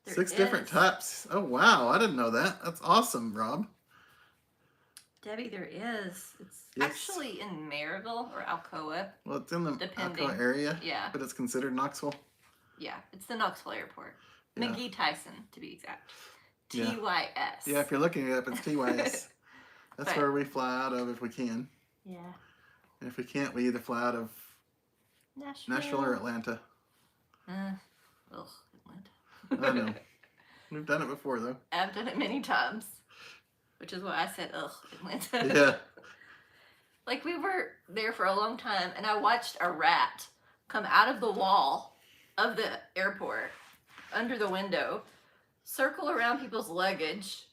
There 6 is. different types. Oh, wow. I didn't know that. That's awesome, Rob. Debbie, there is. It's Yes. actually in Marivlle or Alcoa. Well, it's in the Depending. Alcoa area, Yeah. but it's considered Knoxville. Yeah. It's the Knoxville Airport. Yeah. McGee Tyson, to be exact. Yeah. TYS. Yeah, if you're looking it up, it's TYS. That's But- where we fly out of if we can. Yeah. And if we can't, we either fly out of Nashville or Atlanta. Ugh, Atlanta. I know. We've done it before, though. I've done it many times. Which is why I said, ugh, Atlanta. Yeah. Like, we were there for a long time, and I watched a rat come out of the wall of the airport, under the window, circle around people's luggage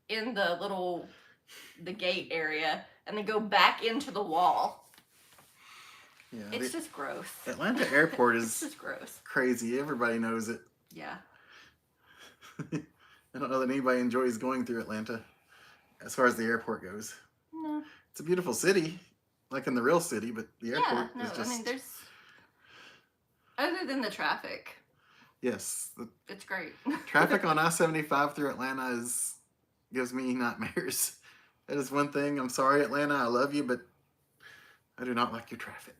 in the gate area, and then go back into the wall. Yeah. It's just gross. Atlanta Airport It's is just gross. crazy. Everybody knows it. Yeah. I don't know that anybody enjoys going through Atlanta as far as the airport goes. No. It's a beautiful city, like in the real city, but the airport Yeah, no, is just... I mean, there's... Other than the traffic, Yes, the it's great. traffic on I-75 through Atlanta gives me nightmares. That is one thing. I'm sorry, Atlanta. I love you, but I do not like your traffic.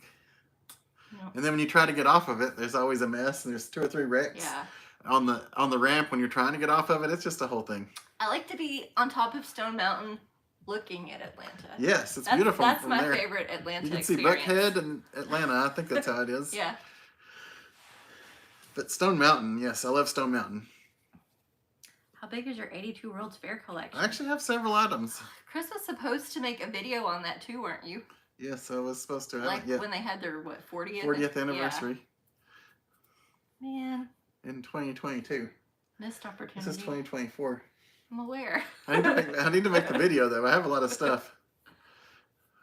No. And then when you try to get off of it, there's always a mess, and there's 2 or 3 wrecks Yeah. on the ramp when you're trying to get off of it. It's just a whole thing. I like to be on top of Stone Mountain looking at Atlanta. Yes, it's beautiful That's from my there. favorite Atlanta You can see experience. Buckhead and Atlanta. I think that's how it is. Yeah. But Stone Mountain, yes, I love Stone Mountain. How big is your 82 World's Fair collection? I actually have several items. Chris was supposed to make a video on that too, weren't you? Yes, I was supposed to. I Like haven't yet. when they had their, 40th? 40th anniversary Yeah. Man, in 2022. missed opportunity. This is 2024. I'm aware. I need to make the video though. I have a lot of stuff.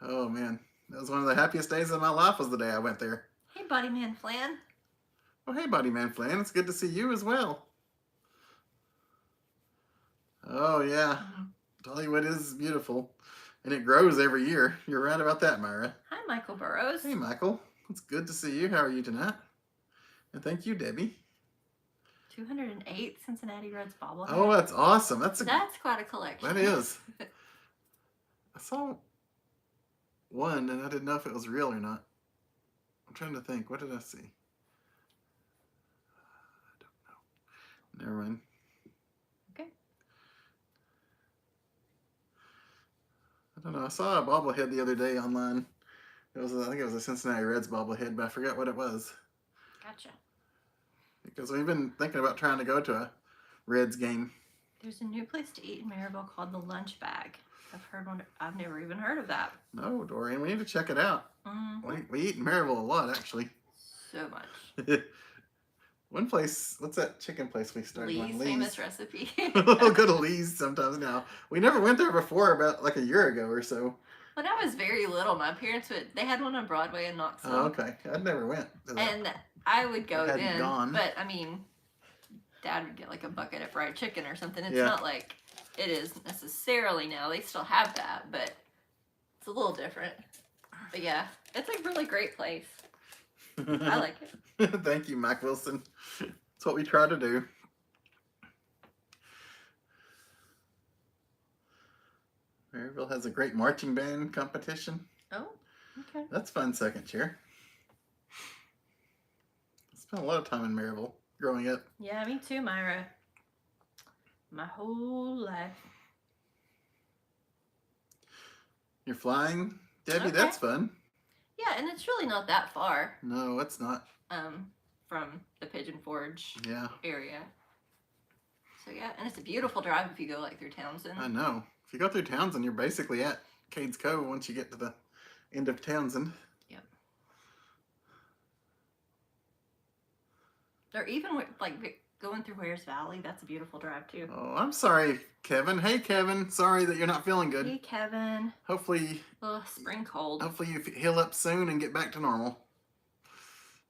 Oh man, that was one of the happiest days of my life. Was the day I went there. Hey, Body Man Flan. Oh hey, Buddy Man Flan, it's good to see you as well. Oh yeah, Dollywood is beautiful, and it grows every year. You're right about that, Myra. Hi, Michael Burrows. Hey Michael, it's good to see you. How are you tonight? And thank you, Debbie. 208 Cincinnati Reds bobblehead. Oh, that's awesome. That's quite a collection. That is. I saw one and I didn't know if it was real or not. I'm trying to think. What did I see? I don't know. Never mind. Okay. I don't know. I saw a bobblehead the other day online. I think it was a Cincinnati Reds bobblehead, but I forgot what it was. Gotcha. Because we've been thinking about trying to go to a Reds game. There's a new place to eat in Mariville called the Lunch Bag. I've never even heard of that. No, Dorian, we need to check it out. Mm-hmm. We eat in Mariville a lot, actually. So much. One place, what's that chicken place we started Lee's on? famous recipe. We'll go to Lee's sometimes now. We never went there before, about like a year ago or so. When I was very little, my parents they had one on Broadway in Knoxville. Oh, okay. I never went to that. And I would go Hadn't then. gone. But I mean, Dad would get like a bucket of fried chicken or something. It's Yeah. not like it is necessarily now. They still have that, but it's a little different. But yeah, it's a really great place. I like it. Thank you, Mike Wilson. That's what we try to do. Mariville has a great marching band competition. Oh, okay. That's fun, second chair. I spent a lot of time in Mariville growing up. Yeah, me too, Myra. My whole life. You're flying, Debbie? Okay. That's fun. Yeah, and it's really not that far. No, it's not. From the Pigeon Forge area. So yeah, and it's a beautiful drive if you go like through Townsend. I know. If you go through Townsend, you're basically at Cades Cove once you get to the end of Townsend. Yep. Or even like going through Wares Valley, that's a beautiful drive too. Oh, I'm sorry, Kevin. Hey, Kevin. Sorry that you're not feeling good. Hey, Kevin. Hopefully, spring cold. Hopefully you heal up soon and get back to normal.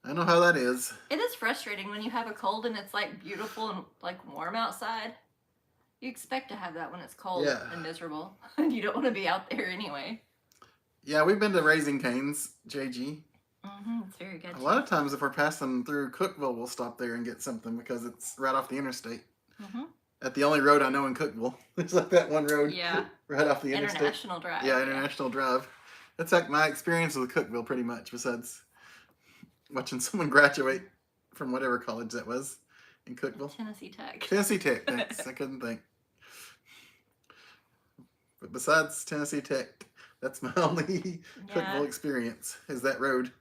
I know how that is. It is frustrating when you have a cold and it's like beautiful and like warm outside. You expect to have that when it's cold and miserable. And you don't want to be out there anyway. Yeah, we've been to Raising Cane's, JG. It's very good. A lot of times if we're passing through Cookville, we'll stop there and get something because it's right off the interstate. At the only road I know in Cookville. It's like that one road right off the interstate. International Drive. Yeah, International Drive. That's like my experience with Cookville pretty much, besides watching someone graduate from whatever college that was in Cookville. Tennessee Tech. Tennessee Tech, thanks. I couldn't think. But besides Tennessee Tech, that's my only Cookville experience, is that road.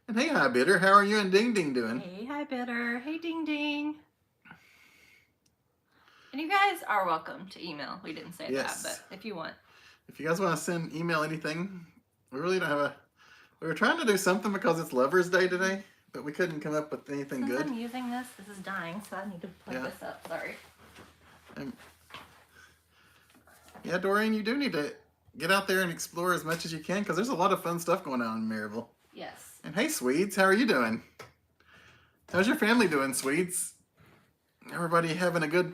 And hey, Hi Bitter, how are you and Ding Ding doing? Hey, Hi Bitter. Hey, Ding Ding. And you guys are welcome to email. We didn't say that, but if you want. If you guys want to send email anything, we really don't have we were trying to do something because it's Lover's Day today, but we couldn't come up with anything good. I'm using this is dying, so I need to plug this up. Sorry. Yeah, Doreen, you do need to get out there and explore as much as you can because there's a lot of fun stuff going on in Mariville. Yes. And hey, Swedes, how are you doing? How's your family doing, Swedes? Everybody having a good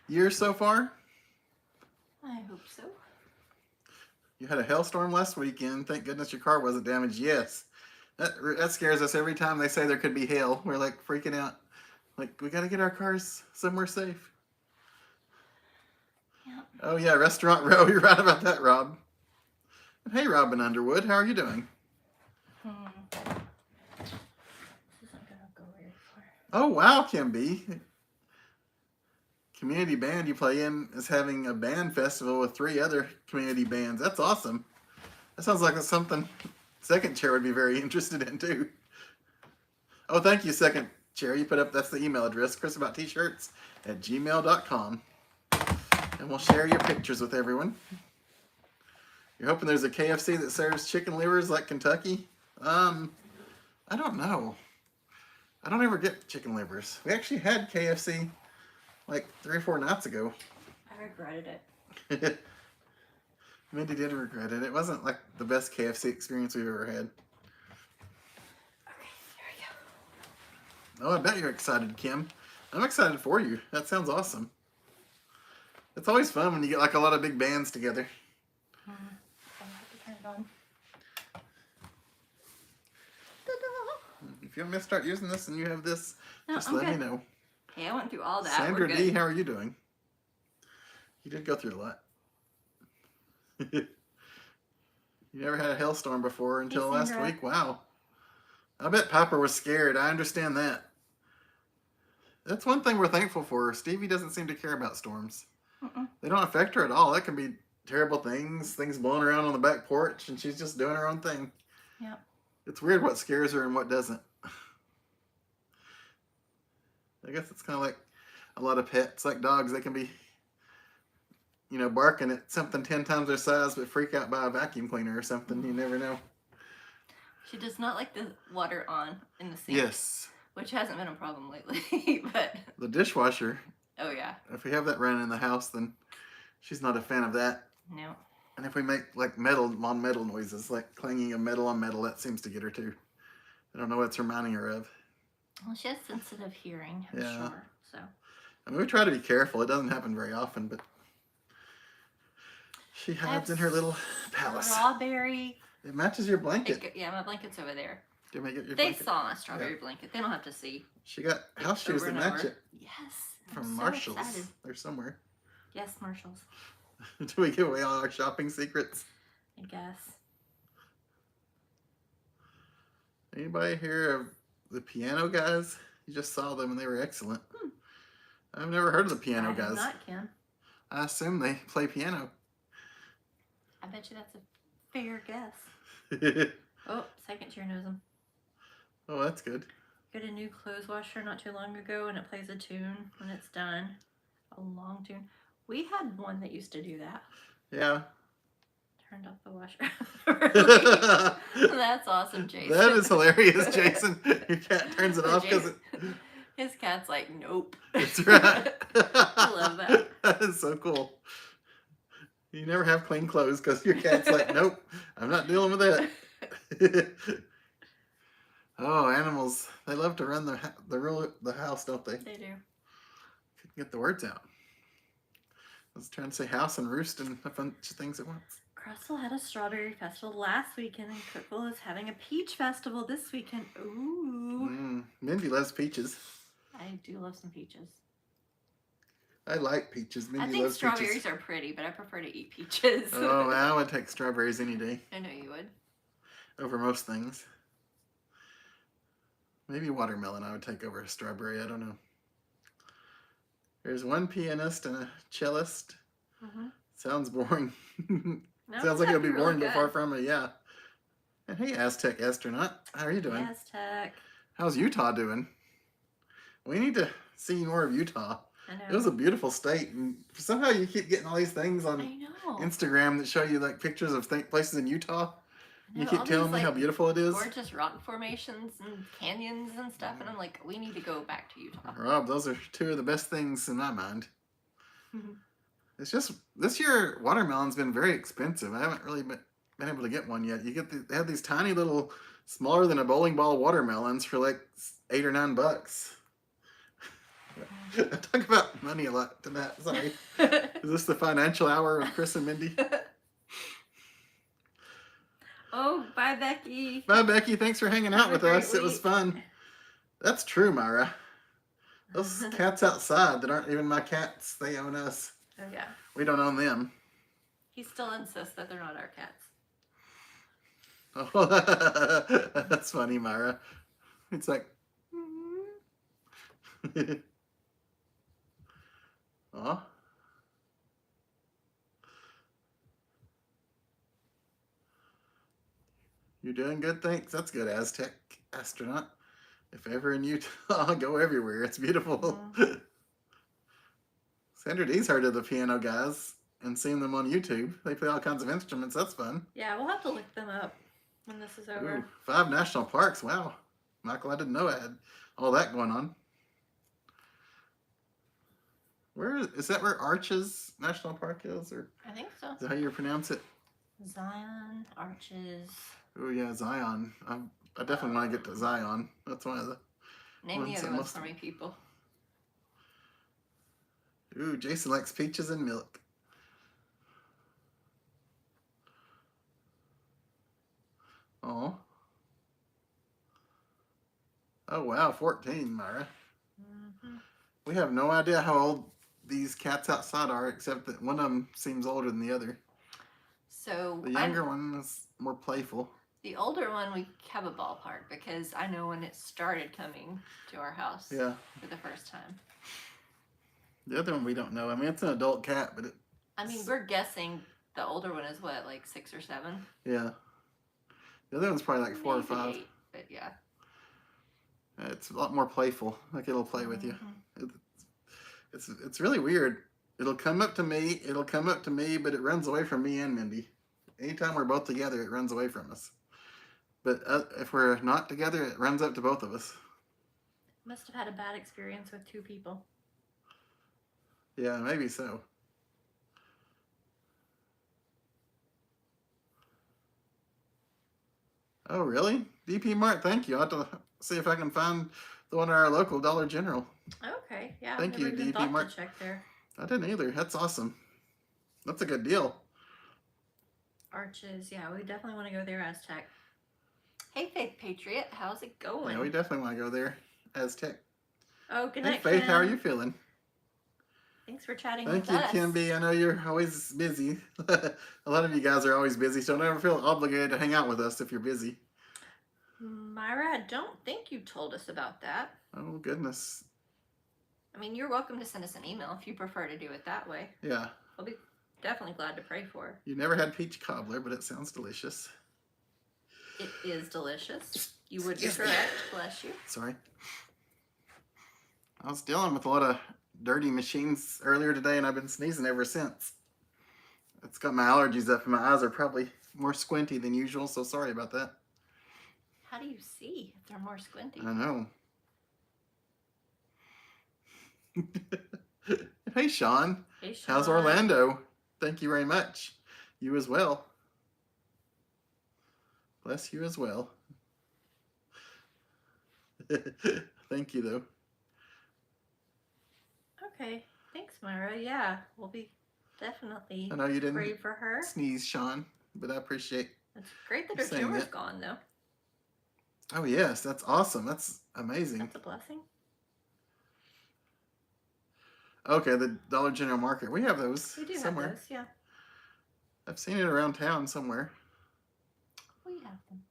year so far? I hope so. You had a hailstorm last weekend. Thank goodness your car wasn't damaged. Yes. That scares us every time they say there could be hail. We're like freaking out. Like, we got to get our cars somewhere safe. Yep. Oh, yeah, Restaurant Row. You're right about that, Rob. And hey, Robin Underwood. How are you doing? This isn't going to go very far. Oh, wow, Kimby. Community band you play in is having a band festival with 3 other community bands. That's awesome. That sounds like it's something second chair would be very interested in, too. Oh, thank you, second chair. You put up, that's the email address, chrisabouttshirts@gmail.com. And we'll share your pictures with everyone. You're hoping there's a KFC that serves chicken livers like Kentucky? I don't know. I don't ever get chicken livers. We actually had KFC like 3 or 4 nights ago. I regretted it. Mindy did regret it. It wasn't like the best KFC experience we've ever had. Okay, here we go. Oh, I bet you're excited, Kim. I'm excited for you. That sounds awesome. It's always fun when you get like a lot of big bands together. I have to turn it on. If you want me to start using this and you have this, just let me know. Hey, I went through all that. Sandra D, how are you doing? You did go through a lot. You never had a hailstorm before until last week? Wow. I bet Piper was scared. I understand that. That's one thing we're thankful for. Stevie doesn't seem to care about storms. They don't affect her at all. That can be terrible things blowing around on the back porch, and she's just doing her own thing. Yeah. It's weird what scares her and what doesn't. I guess it's kind of like a lot of pets, like dogs. They can be, barking at something 10 times their size, but freak out by a vacuum cleaner or something. You never know. She does not like the water on in the sink. Yes. Which hasn't been a problem lately, but... The dishwasher. Oh, yeah. If we have that running in the house, then she's not a fan of that. No. And if we make, like, metal on metal noises, like clanging of metal on metal, that seems to get her, too. I don't know what it's reminding her of. Well, she has sensitive hearing, I'm sure, so... I mean, we try to be careful. It doesn't happen very often, but she I have hides in her little palace. strawberry. It matches your blanket. Yeah, my blanket's over there. Did we get your They blanket? saw my strawberry blanket. They don't have to see. She got house shoes that match it. Yes. From I'm so Marshall's. excited. They're somewhere. Yes, Marshalls. Do we give away all our shopping secrets? I guess. Anybody hear of the piano guys? You just saw them and they were excellent. I've never heard of the piano guys. Not Kim. I assume they play piano. I bet you that's a fair guess. Oh, second chair knows them. Oh, that's good. Got a new clothes washer not too long ago, and it plays a tune when it's done. A long tune. We had one that used to do that. Yeah. Turned off the washer. Really? That's awesome, Jason. That is hilarious, Jason. Your cat turns it off because his cat's like, nope. That's right. I love that. That is so cool. You never have clean clothes because your cat's like, nope, I'm not dealing with that. Oh, animals. They love to run the house, don't they? They do. Couldn't get the words out. I was trying to say house and roost and a bunch of things at once. Crystal had a strawberry festival last weekend, and Cookville is having a peach festival this weekend. Ooh. Mindy loves peaches. I do love some peaches. I like peaches. Mindy I think loves strawberries peaches. are pretty, but I prefer to eat peaches. Oh, I would take strawberries any day. I know you would. Over most things. Maybe watermelon I would take over a strawberry. I don't know. There's one pianist and a cellist. Sounds boring. No, sounds like it'll be boring, really but far from it, yeah. And hey, Aztec astronaut. How are you doing? Aztec. How's Utah doing? We need to see more of Utah. I know. It was a beautiful state, and somehow you keep getting all these things on Instagram that show you like pictures of places in Utah. You keep telling me how beautiful it is. Gorgeous rock formations and canyons and stuff, and I'm like, we need to go back to Utah. Rob, those are two of the best things in my mind. It's just this year watermelon's been very expensive. I haven't really been able to get one yet. You get they have these tiny little, smaller than a bowling ball watermelons for like $8 or $9. I talk about money a lot tonight. Sorry. Is this the financial hour with Chris and Mindy? Oh, bye, Becky. Bye, Becky. Thanks for hanging out with us. Week. It was fun. That's true, Myra. Those cats outside that aren't even my cats, they own us. Oh, yeah. We don't own them. He still insists that they're not our cats. Oh, that's funny, Myra. It's like... Oh. You're doing good, thanks. That's good, Aztec astronaut. If ever in Utah, go everywhere. It's beautiful. Sandra D's heard of the piano guys and seen them on YouTube. They play all kinds of instruments. That's fun. Yeah, we'll have to look them up when this is over. Ooh, 5 national parks. Wow. Michael, I didn't know I had all that going on. Is that where Arches National Park is? Or I think so. is that how you pronounce it? Zion, Arches. Oh yeah, Zion. I definitely want to get to Zion. That's one of the Name the ones other that ones for me, people. Ooh, Jason likes peaches and milk. Oh. Oh wow, 14, Myra. We have no idea how old these cats outside are, except that one of them seems older than the other. So the younger one is more playful. The older one, we have a ballpark because I know when it started coming to our house for the first time. The other one we don't know. I mean, it's an adult cat, but I mean, we're guessing the older one is what, like 6 or 7? Yeah. The other one's probably like 4 or 5. 8, but yeah. It's a lot more playful. Like it'll play with you. It's really weird. It'll come up to me, but it runs away from me and Mindy. Anytime we're both together, it runs away from us. But if we're not together, it runs up to both of us. Must have had a bad experience with 2 people. Yeah, maybe so. Oh, really? DP Mart, thank you. I'll have to see if I can find the one at our local Dollar General. Okay, yeah. Thank I've never you, even DP thought Mark. to check there. I didn't either. That's awesome. That's a good deal. Arches, yeah, we definitely want to go there, Aztec. Hey, Faith Patriot, how's it going? Yeah, we definitely want to go there. Aztec. Oh, good Hey, night, Faith, Kim. how are you feeling? Thanks for chatting Thank with you, us. Kimby. I know you're always busy. A lot of you guys are always busy, so don't ever feel obligated to hang out with us if you're busy. Myra, I don't think you told us about that. Oh, goodness. I mean, you're welcome to send us an email if you prefer to do it that way. Yeah. We'll be definitely glad to pray for. You never had peach cobbler, but it sounds delicious. It is delicious. You would be correct. Bless you. Sorry. I was dealing with a lot of dirty machines earlier today, and I've been sneezing ever since. It's got my allergies up, and my eyes are probably more squinty than usual, so sorry about that. How do you see if they're more squinty? I know. Hey, Sean. Hey, Sean. How's Orlando? Thank you very much. You as well. Bless you as well. Thank you, though. Okay. Thanks, Myra. Yeah, we'll be definitely I know you pray didn't for her. sneeze, Sean, but I appreciate. It's great that her saying tumor's that. gone, though. Oh, yes, that's awesome. That's amazing. That's a blessing. Okay, the Dollar General Market. We have those We do somewhere. have those, yeah. I've seen it around town somewhere. We have them.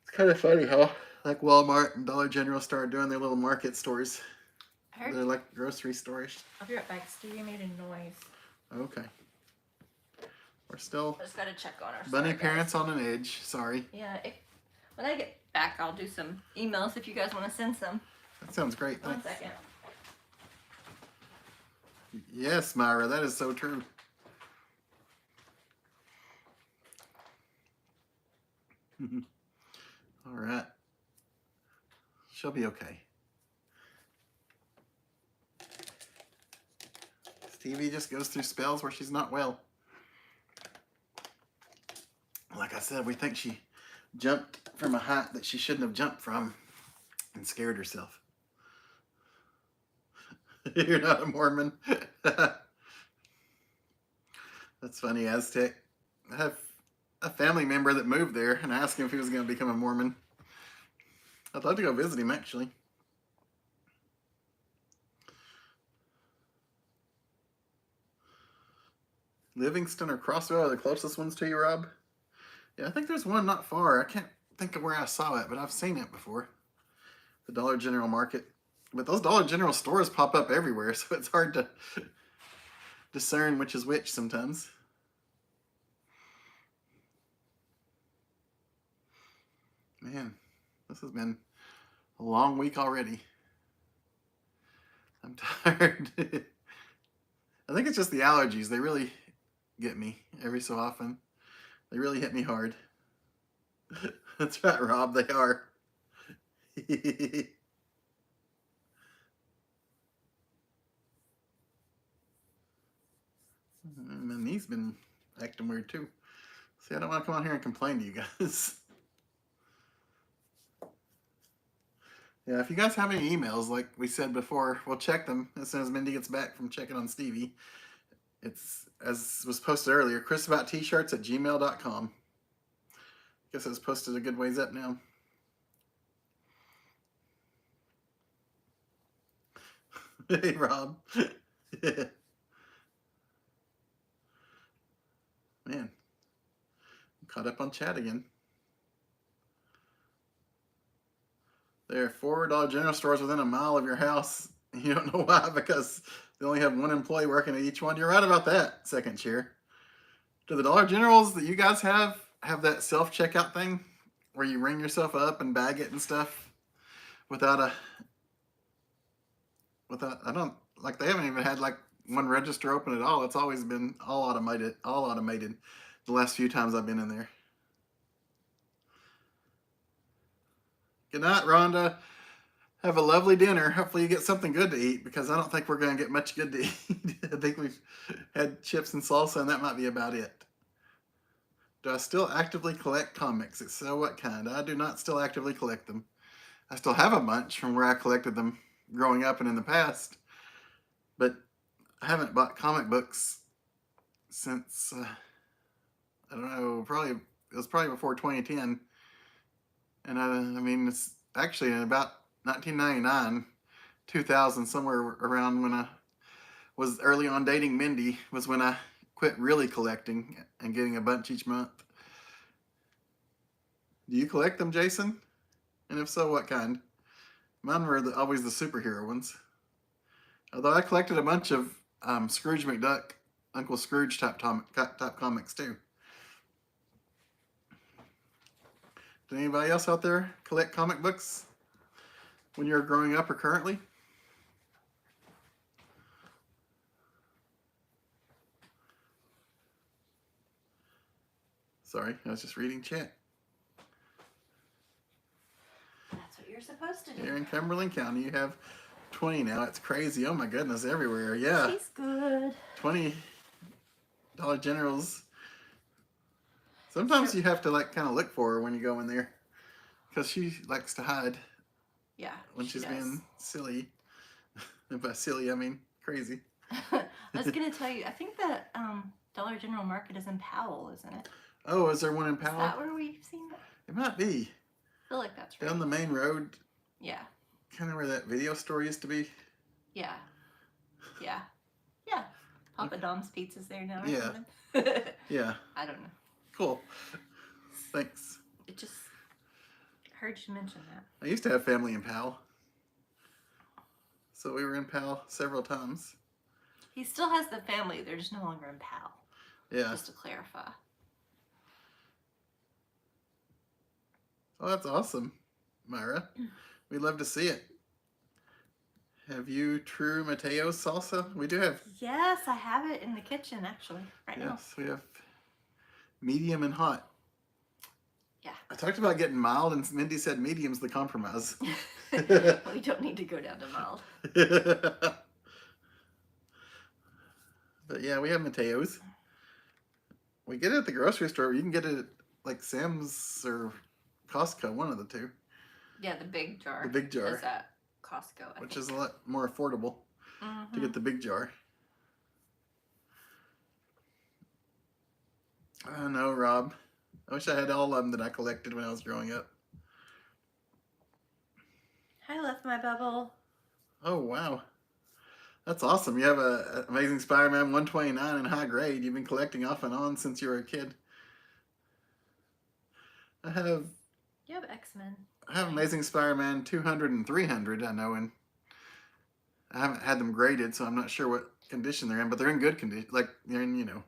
It's kind of funny how like Walmart and Dollar General started doing their little market stores. I heard. They're like grocery stores. I'll be right back. Stevie made a noise. Okay. We're still I just gotta check on her. bunny Sorry, parents guys. on an edge. Sorry. Yeah. When I get back, I'll do some emails if you guys want to send some. That sounds great. One Thanks. second. Yes, Myra, that is so true. All right. She'll be okay. Stevie just goes through spells where she's not well. Like I said, we think she jumped from a height that she shouldn't have jumped from and scared herself. You're not a Mormon. That's funny, Aztec. I have a family member that moved there, and I asked him if he was going to become a Mormon. I'd love to go visit him, actually. Livingston or Crossville are the closest ones to you, Rob? Yeah, I think there's one not far. I can't think of where I saw it, but I've seen it before. The Dollar General Market. But those Dollar General stores pop up everywhere, so it's hard to discern which is which sometimes. Man, this has been a long week already. I'm tired. I think it's just the allergies. They really get me every so often. They really hit me hard. That's right, Rob. They are. My knee's been acting weird too. See, I don't want to come on here and complain to you guys. Yeah, if you guys have any emails, like we said before, we'll check them as soon as Mindy gets back from checking on Stevie. It's, as was posted earlier, chrisabouttshirts@gmail.com. Guess it was posted a good ways up now. Hey, Rob. Man, I'm caught up on chat again. There are 4 Dollar General stores within a mile of your house. You don't know why, because they only have one employee working at each one. You're right about that, second chair. Do the Dollar Generals that you guys have that self-checkout thing where you ring yourself up and bag it and stuff without I don't, like, they haven't even had like one register open at all. It's always been all automated the last few times I've been in there. Good night, Rhonda. Have a lovely dinner. Hopefully you get something good to eat, because I don't think we're going to get much good to eat. I think we've had chips and salsa, and that might be about it. Do I still actively collect comics? If so, what kind? I do not still actively collect them. I still have a bunch from where I collected them growing up and in the past, but I haven't bought comic books since I don't know. It was probably before 2010, and I mean it's actually in about 1999, 2000, somewhere around when I was early on dating Mindy was when I quit really collecting and getting a bunch each month. Do you collect them, Jason? And if so, what kind? Mine were always the superhero ones. Although I collected a bunch of Scrooge McDuck, Uncle Scrooge type comics too. Did anybody else out there collect comic books when you were growing up or currently? Sorry, I was just reading chat. That's what you're supposed to do. Here in Cumberland County, you have 20 now. It's crazy. Oh my goodness, everywhere. Yeah. She's good. $20 Dollar Generals. Sometimes you have to like kind of look for her when you go in there, because she likes to hide. Yeah. When she's being silly. And by silly, I mean crazy. I was gonna tell you. I think that Dollar General Market is in Powell, isn't it? Oh, is there one in Powell? Is that where we've seen that? It might be. I feel like that's right. Down the main road. Yeah. Kind of where that video store used to be. Yeah. Yeah. Yeah. Papa Dom's Pizza's there now. Or Yeah. something. Yeah. I don't know. Cool. Thanks. It just heard you mention that. I used to have family in Powell. So we were in Powell several times. He still has the family. They're just no longer in Powell. Yeah. Just to clarify. Oh, that's awesome, Myra. We'd love to see it. Have you True Mateo's salsa? We do have. Yes, I have it in the kitchen actually right now. Yes, we have medium and hot. Yeah. I talked about getting mild, and Mindy said medium's the compromise. We don't need to go down to mild. But yeah, we have Mateo's. We get it at the grocery store. You can get it at like Sam's or Costco, one of the two. Yeah, the big jar. The big jar. Is at Costco, Which is a lot more affordable to get the big jar. Oh no, Rob. I wish I had all of them that I collected when I was growing up. I left my bubble. Oh wow. That's awesome. You have a Amazing Spider-Man 129 in high grade. You've been collecting off and on since you were a kid. I have You have X-Men. I have Amazing Spider-Man 200 and 300, I know, and I haven't had them graded, so I'm not sure what condition they're in, but they're in good condition. Like, they're in, you know,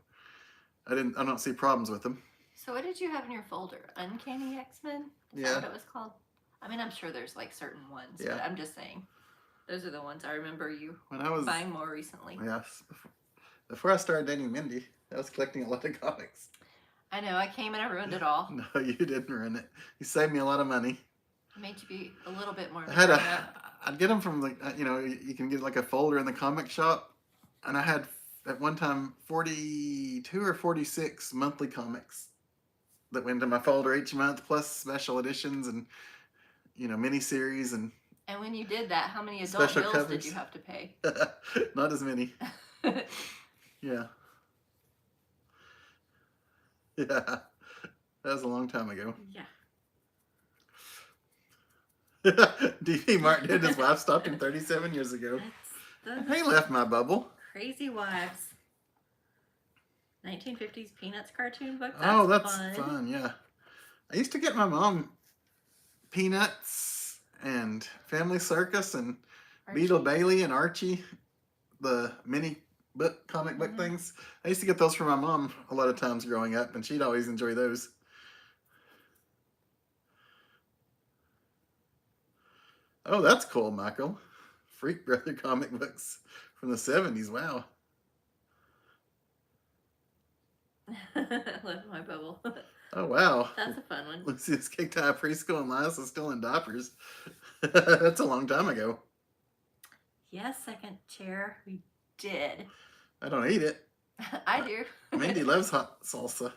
I don't see problems with them. So what did you have in your folder? Uncanny X-Men? Is Yeah. that what it was called? I mean, I'm sure there's like certain ones, Yeah. but I'm just saying. Those are the ones I remember you When I was buying more recently. Yes. Before I started dating Mindy, I was collecting a lot of comics. I know, I came and I ruined it all. No, you didn't ruin it. You saved me a lot of money. I made you be a little bit more. I'd get them from like, you know, you can get like a folder in the comic shop, and I had at one time 42 or 46 monthly comics that went into my folder each month, plus special editions and, you know, miniseries and. And when you did that, how many adult Special bills covers. did you have to pay? Not as many. Yeah. Yeah. That was a long time ago. Yeah. D.P. Martin and his wife stopped him 37 years ago. He left my bubble. Crazy Wives. 1950s Peanuts cartoon book. That's fun. Yeah. I used to get my mom Peanuts and Family Circus and Archie. Beetle Bailey and Archie, the mini comic book things. I used to get those for my mom a lot of times growing up, and she'd always enjoy those. Oh, that's cool, Michael. Freak Brother comic books from the 70s. Wow. Left my bubble. Oh, wow. That's a fun one. Lucy was kicked out of preschool and Lias is still in diapers. That's a long time ago. Yes, second chair. We did. I don't eat it. I do. Mindy loves hot salsa.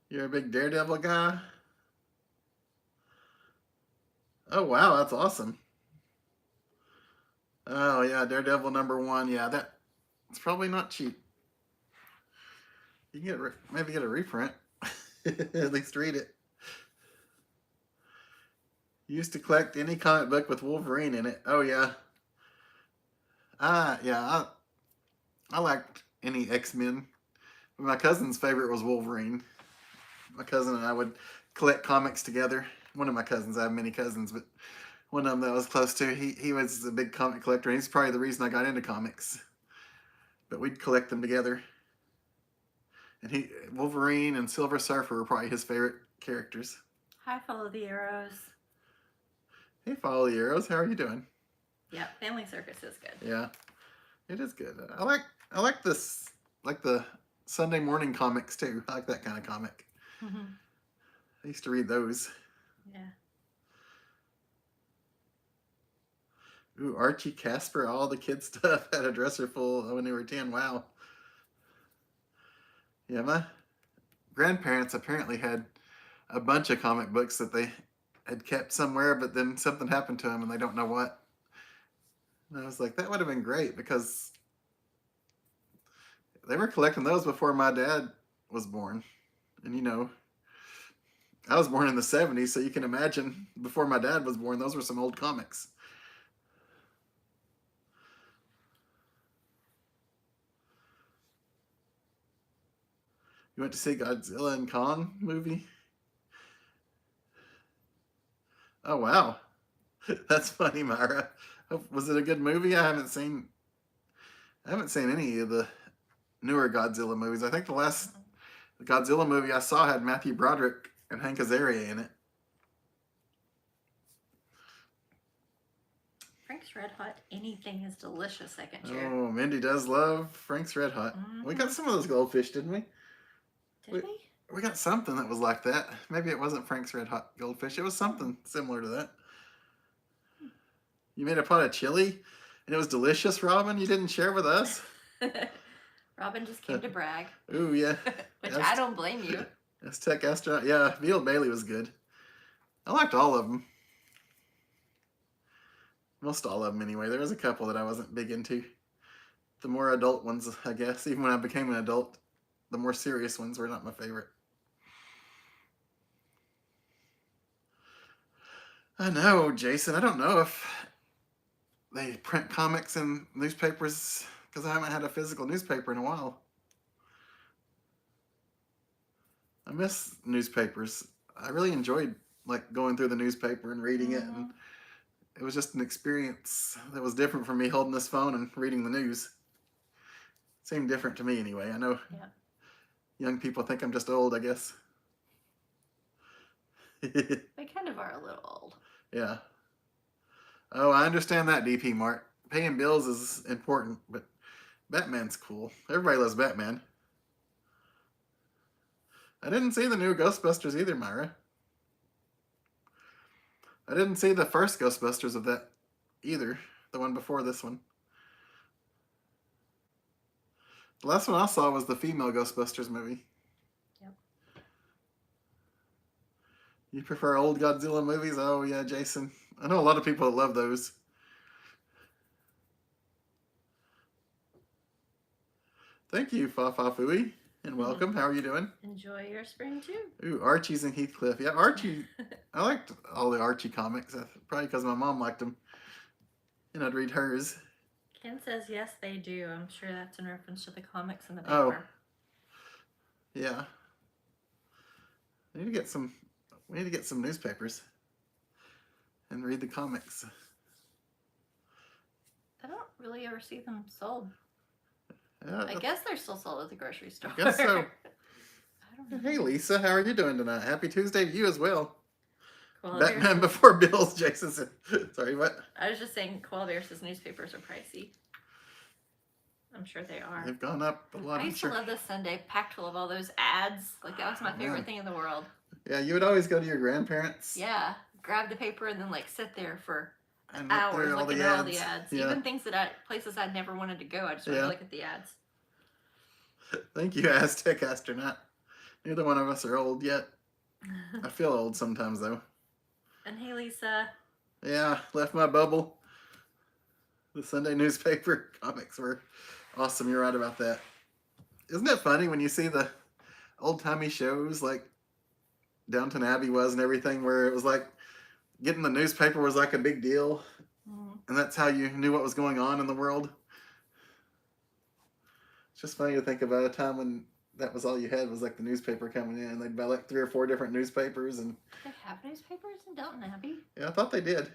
You're a big Daredevil guy? Oh, wow, that's awesome. Oh, yeah, Daredevil #1. Yeah, it's probably not cheap. You can maybe get a reprint. At least read it. You used to collect any comic book with Wolverine in it. Oh, yeah. Yeah, I liked any X-Men. My cousin's favorite was Wolverine. My cousin and I would collect comics together. One of my cousins, I have many cousins, but one of them that I was close to, he was a big comic collector, and he's probably the reason I got into comics. But we'd collect them together. And Wolverine and Silver Surfer were probably his favorite characters. Hi, Follow the Arrows. Hey, Follow the Arrows, how are you doing? Yeah, Family Circus is good. Yeah, it is good. I like this, like the Sunday morning comics too. I like that kind of comic. I used to read those. Yeah. Ooh, Archie, Casper, all the kid stuff. Had a dresser full when they were 10. Wow. Yeah, my grandparents apparently had a bunch of comic books that they had kept somewhere, but then something happened to them and they don't know what. And I was like, that would have been great because they were collecting those before my dad was born. And you know, I was born in the 70s, so you can imagine before my dad was born, those were some old comics. You went to see Godzilla and Kong movie? Oh, wow. That's funny, Myra. Was it a good movie? I haven't seen any of the newer Godzilla movies. I think the last Godzilla movie I saw had Matthew Broderick and Hank Azaria in it. Frank's Red Hot, anything is delicious, second year. Oh, Mindy does love Frank's Red Hot. We got some of those goldfish, didn't we? Did we? We got something that was like that. Maybe it wasn't Frank's Red Hot goldfish. It was something similar to that. You made a pot of chili, and it was delicious, Robin. You didn't share with us. Robin just came to brag. Ooh, yeah. Which I don't blame you. Aztec astronaut. Yeah, Beale Bailey was good. I liked all of them. Most all of them, anyway. There was a couple that I wasn't big into. The more adult ones, I guess. Even when I became an adult, the more serious ones were not my favorite. I know, Jason. I don't know if they print comics in newspapers because I haven't had a physical newspaper in a while. I miss newspapers. I really enjoyed like going through the newspaper and reading it, and it was just an experience that was different from me holding this phone and reading the news. It seemed different to me anyway. I know young people think I'm just old, I guess. We kind of are a little old. Yeah. Oh, I understand that, DP Mart. Paying bills is important, but Batman's cool. Everybody loves Batman. I didn't see the new Ghostbusters either, Myra. I didn't see the first Ghostbusters of that either. The one before this one. The last one I saw was the female Ghostbusters movie. Yep. You prefer old Godzilla movies? Oh, yeah, Jason. I know a lot of people that love those. Thank you, Fa Fa Fooey, and welcome. How are you doing? Enjoy your spring, too. Ooh, Archie's and Heathcliff. Yeah, Archie. I liked all the Archie comics, probably because my mom liked them. And I'd read hers. Ken says yes, they do. I'm sure that's in reference to the comics in the paper. Oh. Yeah. We need to get some newspapers and read the comics. I don't really ever see them sold. Yeah, I guess they're still sold at the grocery store. I guess so. I don't know. Hey, Lisa, how are you doing tonight? Happy Tuesday to you as well. Koala Batman Bear before Bills, Jason said. Sorry, what? I was just saying Koala Bear says newspapers are pricey. I'm sure they are. They've gone up a lot. I used to love this Sunday packed full of all those ads. Like, that was my favorite thing in the world. Yeah, you would always go to your grandparents. Yeah. Grab the paper and then, like, sit there for And hours looking at all the ads. Yeah. Even things places I'd never wanted to go. I just wanted to look at the ads. Thank you, Aztec Astronaut. Neither one of us are old yet. I feel old sometimes, though. And hey, Lisa. Yeah, left my bubble. The Sunday newspaper comics were awesome. You're right about that. Isn't it funny when you see the old-timey shows like Downton Abbey was and everything, where it was like getting the newspaper was like a big deal, and that's how you knew what was going on in the world? It's just funny to think about a time when that was all you had was like the newspaper coming in. They'd buy like 3 or 4 different newspapers, and They have newspapers in Downton Abbey? yeah, I thought they did.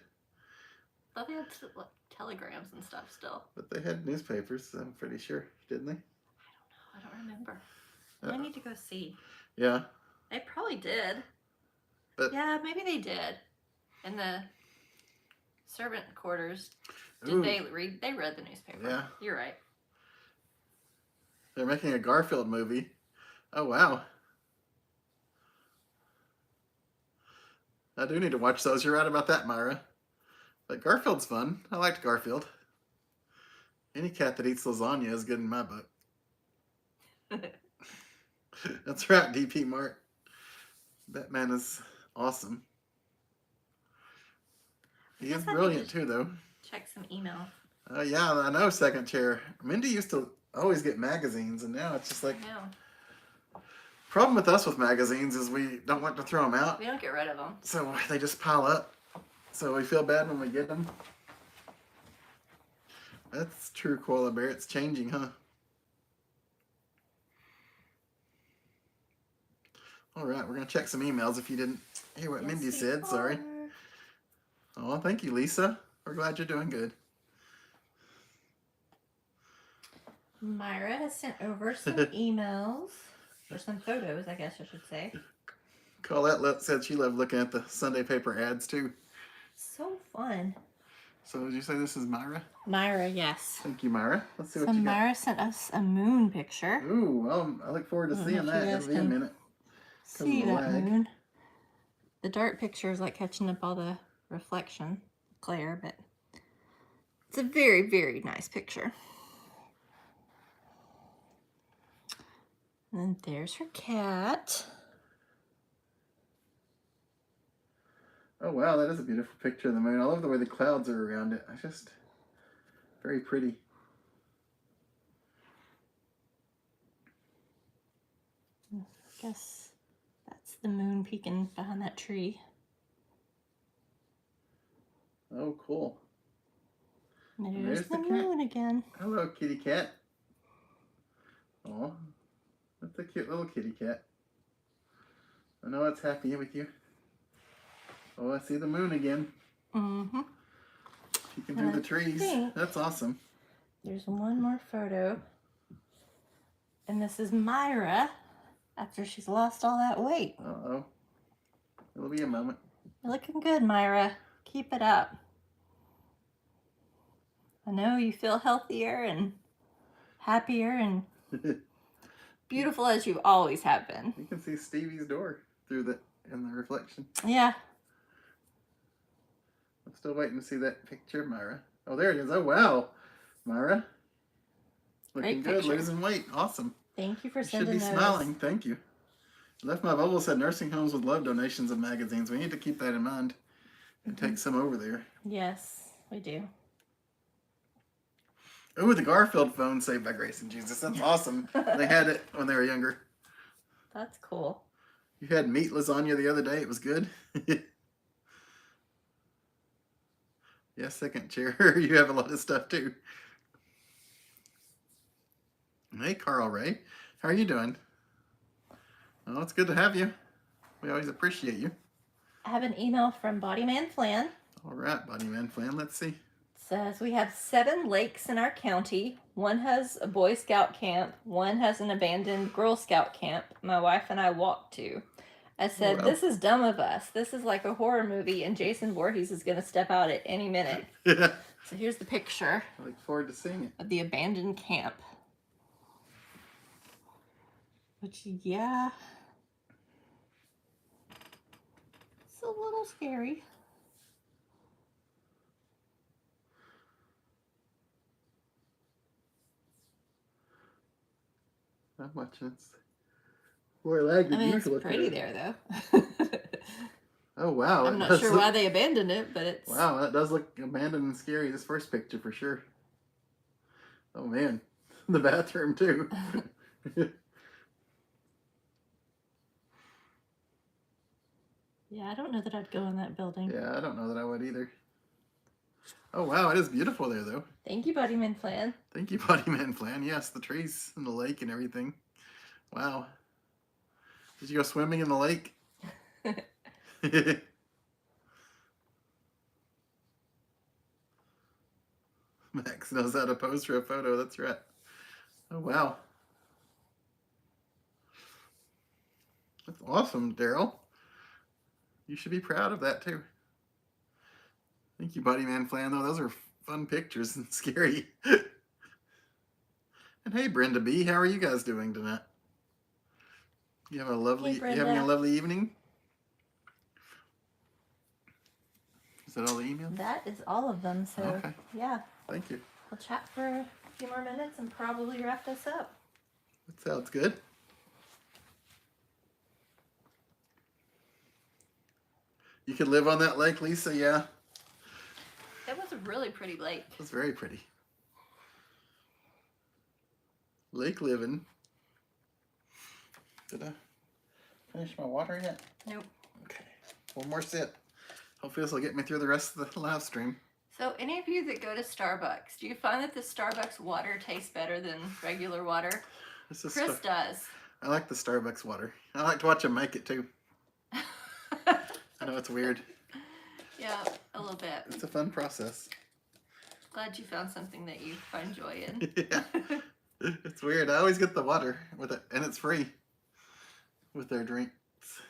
I thought they had like, telegrams and stuff still. But they had newspapers, I'm pretty sure, didn't they? I don't remember. I need to go see. Yeah. They probably did. But yeah, maybe they did. In the servant quarters, ooh, they read the newspaper? Yeah. You're right. They're making a Garfield movie. Oh, wow. I do need to watch those. You're right about that, Myra. But Garfield's fun. I liked Garfield. Any cat that eats lasagna is good in my book. That's right, DP Mart. Batman is awesome. He is brilliant too, though. Check some email. Yeah, I know, second chair. Mindy used to always get magazines, and now it's just like... Problem with us with magazines is we don't want to throw them out. We don't get rid of them. So they just pile up. So we feel bad when we get them. That's true, Koala Bear. It's changing, huh? All right, we're going to check some emails if you didn't hear what Mindy said. Sorry. Oh, thank you, Lisa. We're glad you're doing good. Myra has sent over some emails. Or some photos, I guess I should say. Colette said she loved looking at the Sunday paper ads, too. So fun. So did you say this is Myra? Myra, yes. Thank you, Myra. Let's see what so you got. Myra sent us a moon picture. Ooh, well, I look forward to seeing that. It'll be a minute. See that moon. The dark picture is like catching up all the reflection, glare, but it's a very, very nice picture. And then there's her cat. Oh, wow, that is a beautiful picture of the moon. I love the way the clouds are around it. It's just very pretty. I guess that's the moon peeking behind that tree. Oh, cool. There's the moon again. Hello, kitty cat. Oh, that's a cute little kitty cat. I know it's happy with you. Oh, I see the moon again. Mm-hmm. She can do the trees. That's awesome. There's one more photo. And this is Myra after she's lost all that weight. Uh-oh. It'll be a moment. You're looking good, Myra. Keep it up. I know you feel healthier and happier and beautiful as you always have been. You can see Stevie's door in the reflection. Yeah. I'm still waiting to see that picture of Myra. Oh, there it is. Oh, wow. Myra. Looking good, losing weight. Awesome. Thank you for sending those. Should be smiling. Thank you. Left My Bubble said nursing homes would love donations of magazines. We need to keep that in mind and take some over there. Yes, we do. Oh, the Garfield phone saved by Grace and Jesus. That's awesome. They had it when they were younger. That's cool. You had meat lasagna the other day. It was good. Yeah, second chair. You have a lot of stuff too. Hey, Carl Ray. How are you doing? Oh, it's good to have you. We always appreciate you. I have an email from Bodyman Flan. All right, Bodyman Flan. Let's see. It says we have 7 lakes in our county. One has a Boy Scout camp. One has an abandoned Girl Scout camp my wife and I walked to. I said, This is dumb of us. This is like a horror movie, and Jason Voorhees is going to step out at any minute. Yeah. So here's the picture. I look forward to seeing it. Of the abandoned camp. Which, yeah. It's a little scary. Not much. It's More lag I than mean, it's usual. pretty there, though. Oh wow! I'm not sure why they abandoned it, but it's... Wow, that does look abandoned and scary. This first picture for sure. Oh man, the bathroom too. Yeah, I don't know that I'd go in that building. Yeah, I don't know that I would either. Oh wow, it is beautiful there though. Thank you, Buddy Man Flan. Thank you, Buddy Man Flan. Yes, the trees and the lake and everything. Wow. Did you go swimming in the lake? Max knows how to pose for a photo. That's right. Oh wow. That's awesome, Daryl. You should be proud of that too. Thank you, Buddy Man Flan. Though those are fun pictures and scary. And hey, Brenda B, how are you guys doing tonight? You have a lovely. Hey, you having a lovely evening? Is that all the emails? That is all of them. So Okay. Yeah, Thank you. we'll chat for a few more minutes and probably wrap this up. That sounds good. You could live on that lake, Lisa. Yeah, It was a really pretty lake. it was very pretty. Lake living. Did I finish my water yet? Nope. Okay. One more sip. Hopefully this will get me through the rest of the live stream. So any of you that go to Starbucks, do you find that the Starbucks water tastes better than regular water? This is Chris does. I like the Starbucks water. I like to watch them make it too. I know it's weird. Yeah, a little bit. It's a fun process. Glad you found something that you find joy in. Yeah. It's weird. I always get the water with it, and it's free with their drinks.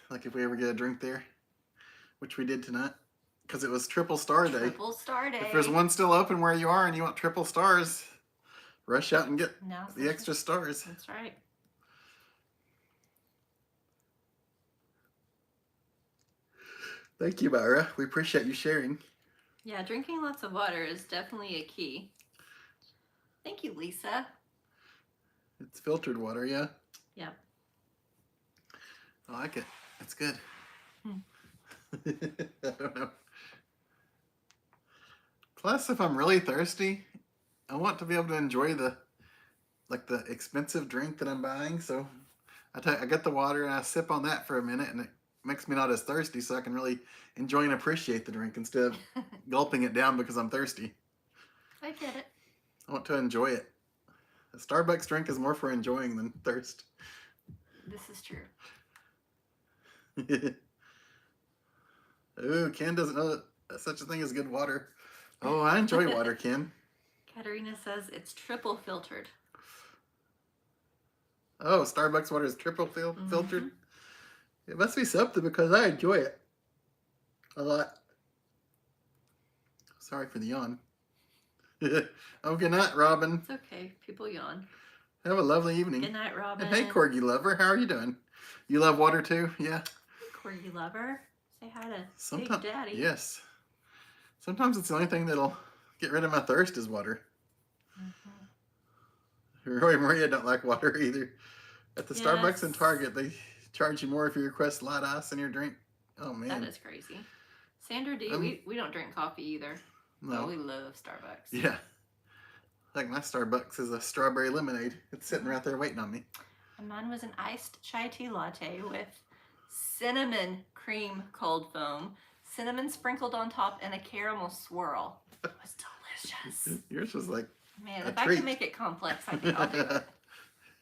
Like if we ever get a drink there, which we did tonight, because it was triple star day. Triple star day. If there's one still open where you are and you want triple stars, rush out and get Now's the extra stars. That's right. Thank you, Myra. We appreciate you sharing. Yeah, drinking lots of water is definitely a key. Thank you, Lisa. It's filtered water, yeah? Yep. I like it. It's good. I don't know. Plus, if I'm really thirsty, I want to be able to enjoy the expensive drink that I'm buying. So I get the water and I sip on that for a minute, and it makes me not as thirsty, so I can really enjoy and appreciate the drink instead of gulping it down because I'm thirsty. I get it. I want to enjoy it. A Starbucks drink is more for enjoying than thirst. This is true. Ooh, Ken doesn't know that such a thing as good water. Oh, I enjoy water, Ken. Katerina says it's triple filtered. Oh, Starbucks water is triple filtered? It must be something because I enjoy it a lot. Sorry for the yawn. Oh, good night, Robin. It's okay. People yawn. Have a lovely evening. Good night, Robin. And hey, Corgi lover, how are you doing? You love water too? Yeah? Corgi lover. Say hi to Sometimes, Big Daddy. yes. Sometimes it's the only thing that'll get rid of my thirst is water. Roy and Maria don't like water either. At the Starbucks and Target, they charge you more if you request light ice in your drink. Oh, man. That is crazy. Sandra D, we don't drink coffee either. No. But we love Starbucks. Yeah. Like my Starbucks is a strawberry lemonade. It's sitting right there waiting on me. And mine was an iced chai tea latte with cinnamon cream cold foam, cinnamon sprinkled on top, and a caramel swirl. It was delicious. Yours was like Man, a if I treat. can make it complex, I think I'll do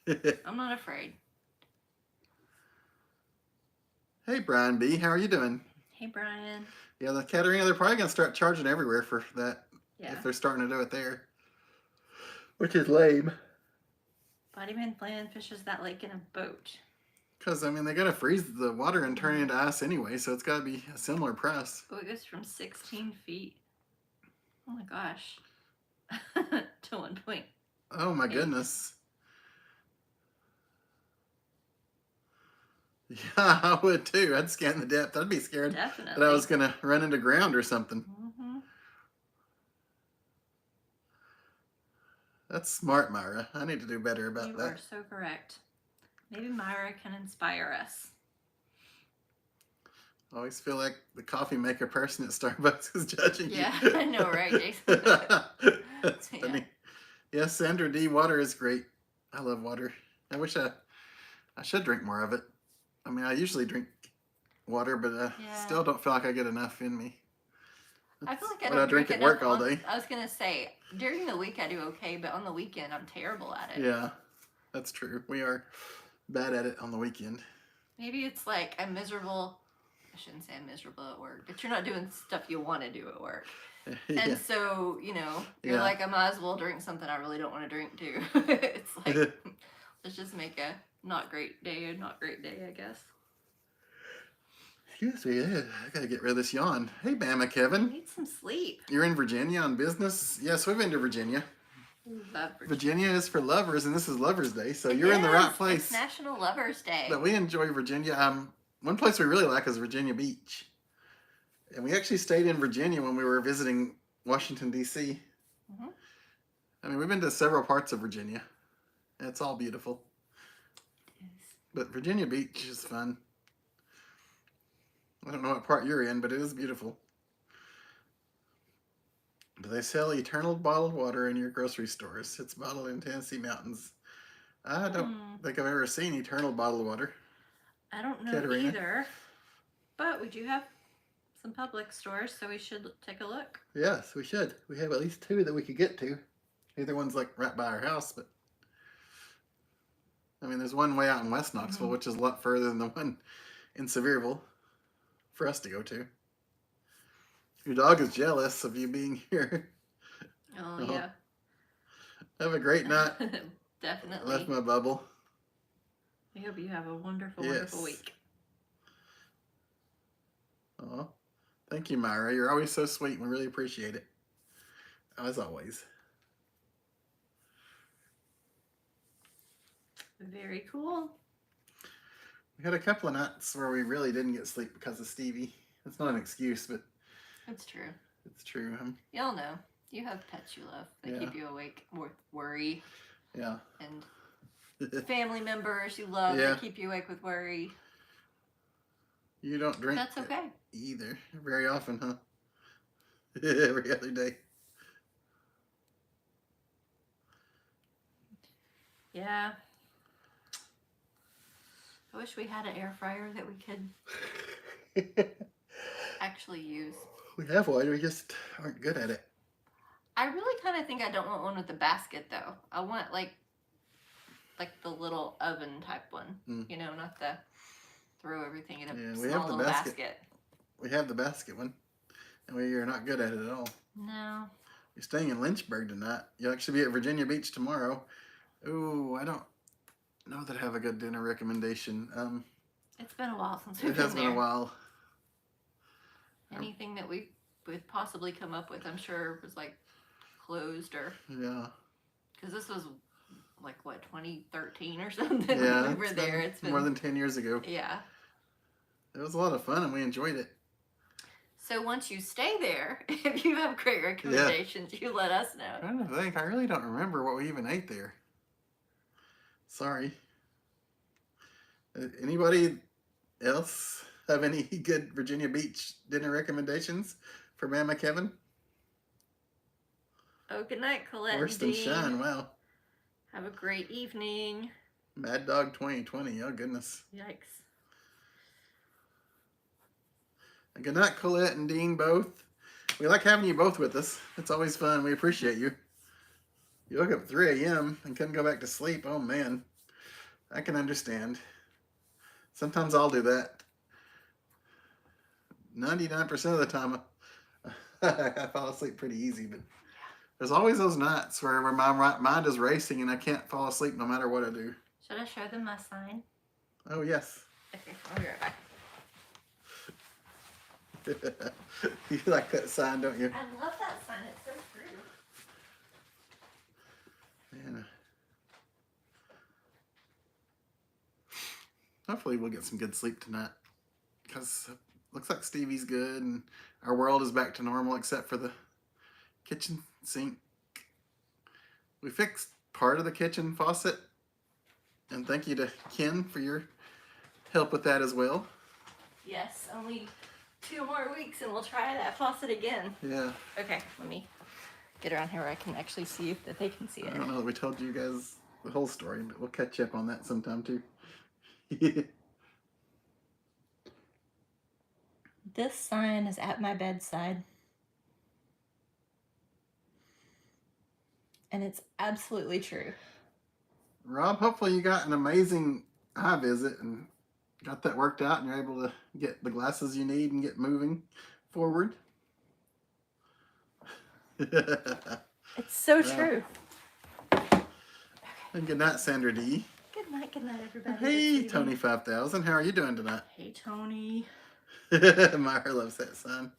it. I'm not afraid. Hey, Brian B. How are you doing? Hey, Brian. Yeah, the Katerina, they're probably going to start charging everywhere for that. Yeah. If they're starting to do it there. Which is lame. Bodyman Flan fishes that lake in a boat. Because, I mean, they got to freeze the water and turn it into ice anyway, so it's got to be a similar price. Oh, it goes from 16 feet. Oh my gosh. To 1 point. Oh my goodness. Yeah, I would too. I'd scan the depth. I'd be scared Definitely. that I was going to run into ground or something. Mm-hmm. That's smart, Myra. I need to do better about You that. are so correct. Maybe Myra can inspire us. I always feel like the coffee maker person at Starbucks is judging Yeah, you. I know, right, Jason? That's funny. Yes, Sandra D. Water is great. I love water. I wish I should drink more of it. I mean, I usually drink water, but I still don't feel like I get enough in me. I feel like I What don't drink at enough work all day. I was gonna say during the week I do okay, but on the weekend I'm terrible at it. Yeah, that's true. We are bad at it on the weekend. Maybe it's like I'm miserable. I shouldn't say I'm miserable at work, but you're not doing stuff you want to do at work. Yeah. And so, you know, you're like, I might as well drink something I really don't want to drink too. It's like, let's just make a not great day, I guess. Excuse me, I gotta get rid of this yawn. Hey, Bama Kevin. I need some sleep. You're in Virginia on business? Yes, we've been to Virginia. Love Virginia is for lovers, and this is Lovers Day, so you're in the right place. It's National Lovers Day. But we enjoy Virginia. One place we really like is Virginia Beach. And we actually stayed in Virginia when we were visiting Washington, D.C. Mm-hmm. I mean, we've been to several parts of Virginia. It's all beautiful. Yes. But Virginia Beach is fun. I don't know what part you're in, but it is beautiful. But they sell eternal bottled water in your grocery stores. It's bottled in Tennessee mountains. I don't think I've ever seen eternal bottled water. I don't know either. But we do have some public stores, so we should take a look. Yes, we should. We have at least 2 that we could get to. Either one's like right by our house, but I mean, there's one way out in West Knoxville, which is a lot further than the one in Sevierville for us to go to. Your dog is jealous of you being here. Oh, yeah. Have a great night. Definitely. I left my bubble. I hope you have a wonderful, wonderful week. Oh, thank you, Myra. You're always so sweet, and we really appreciate it. As always. Very cool. We had a couple of nights where we really didn't get sleep because of Stevie. It's not an excuse, but it's true. It's true. Y'all know. You have pets you love. They keep you awake with worry. Yeah. And family members you love that keep you awake with worry. You don't drink. That's okay. Either. Very often, huh? Every other day. Yeah. I wish we had an air fryer that we could actually use. We have one, we just aren't good at it. I really kind of think I don't want one with the basket though. I want like the little oven type one. You know, not the throw everything in a small little basket. We have the basket one, and we are not good at it at all. No. You're staying in Lynchburg tonight. You'll actually be at Virginia Beach tomorrow. Ooh, I don't know that I have a good dinner recommendation. It's been a while since we've been there. It has been a while. Anything that we would possibly come up with, I'm sure, was like closed or... Yeah. Because this was like, what, 2013 or something? Yeah. When we were there. It's been more than 10 years ago. Yeah. It was a lot of fun and we enjoyed it. So once you stay there, if you have great recommendations, you let us know. I don't think. I really don't remember what we even ate there. Sorry. Anybody else have any good Virginia Beach dinner recommendations for Mama Kevin? Oh, good night, Colette. Worse than Shine. Wow. Have a great evening. Mad Dog 2020. Oh, goodness. Yikes. And good night, Colette and Dean both. We like having you both with us. It's always fun. We appreciate you. You woke up at 3 a.m. and couldn't go back to sleep. Oh, man. I can understand. Sometimes I'll do that. 99% of the time, I fall asleep pretty easy, but there's always those nights where my mind is racing and I can't fall asleep no matter what I do. Should I show them my sign? Oh, yes. Okay, I'll be right back. You like that sign, don't you? I love that sign. It's so pretty. Man. Hopefully we'll get some good sleep tonight. Because it looks like Stevie's good and our world is back to normal except for the kitchen sink. We fixed part of the kitchen faucet And thank you to Ken for your help with that as well. Yes, only 2 more weeks and we'll try that faucet again. Yeah. Okay, let me get around here where I can actually see that they can see it. I don't know that we told you guys the whole story, but we'll catch up on that sometime too. This sign is at my bedside. And it's absolutely true. Rob, hopefully you got an amazing eye visit and got that worked out and you're able to get the glasses you need and get moving forward. It's so true. And good night, Sandra D. Good night, everybody. Hey, Tony 5000. How are you doing tonight? Hey, Tony. Myra loves that sign.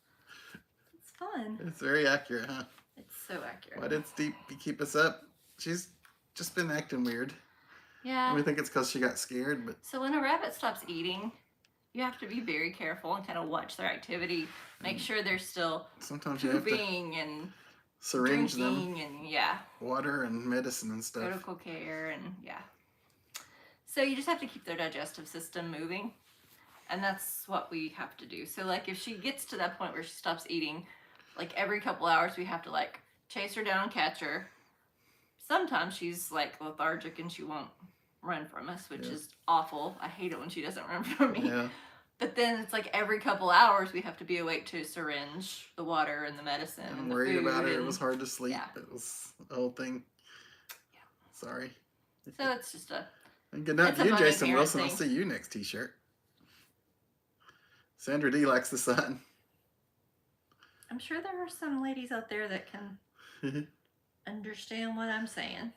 It's fun. It's very accurate, huh? It's so accurate. Why did Steve keep us up? She's just been acting weird. Yeah. And we think it's because she got scared, but... So when a rabbit stops eating, you have to be very careful and kind of watch their activity. Make sure they're still sometimes you have to and syringe drinking them. And yeah. Water and medicine and stuff. Medical care and yeah. So you just have to keep their digestive system moving. And that's what we have to do. So like if she gets to that point where she stops eating, like every couple hours we have to like chase her down, catch her. Sometimes she's like lethargic and she won't run from us, which is awful. I hate it when she doesn't run from me. Yeah. But then it's like every couple hours we have to be awake to syringe the water and the medicine I'm and the worried food. about her. It was hard to sleep. Yeah. It was the whole thing. Yeah. Sorry. So it's just a... And good night It's to a you, funny Jason parent Wilson. I'll thing. see you next t-shirt. Sandra D likes the sun. I'm sure there are some ladies out there that can understand what I'm saying.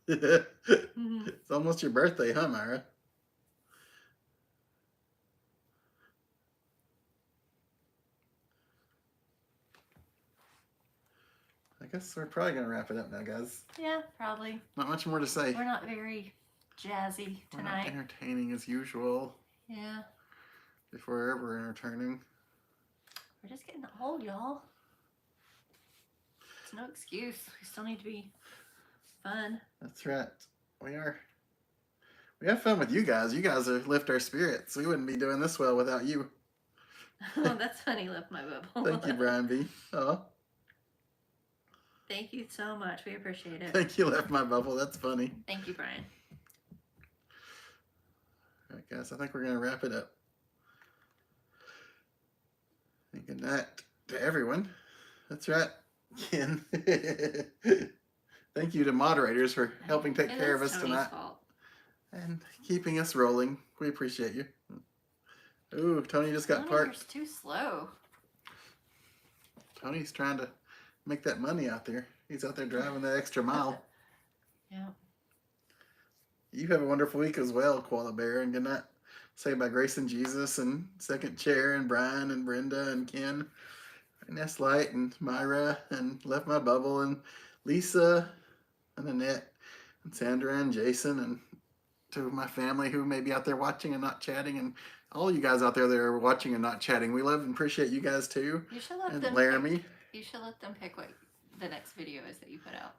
It's almost your birthday, huh, Myra? I guess we're probably going to wrap it up now, guys. Yeah, probably. Not much more to say. We're not very jazzy We're tonight. not entertaining as usual. Yeah. If we're ever entertaining. We're just getting old, y'all. It's no excuse. We still need to be fun. That's right. We are. We have fun with you guys. You guys lift our spirits. We wouldn't be doing this well without you. Oh, that's funny. Left my bubble. Thank you, Brian B. Oh. Thank you so much. We appreciate it. Thank you, left my bubble. That's funny. Thank you, Brian. All right, guys. I think we're going to wrap it up. And good night to everyone. That's right. Ken. Thank you to moderators for helping take care of us Tony's tonight. Fault. And keeping us rolling. We appreciate you. Ooh, Tony just got parked. Too slow. Tony's trying to make that money out there. He's out there driving that extra mile. Yeah. You have a wonderful week as well, Koala Bear. And good night. Saved by Grace and Jesus and Second Chair and Brian and Brenda and Ken and Nest Light and Myra and Left My Bubble and Lisa and Annette and Sandra and Jason and to my family who may be out there watching and not chatting and all you guys out there that are watching and not chatting. We love and appreciate you guys too. You should let and them Laramie. You should let them pick what the next video is that you put out.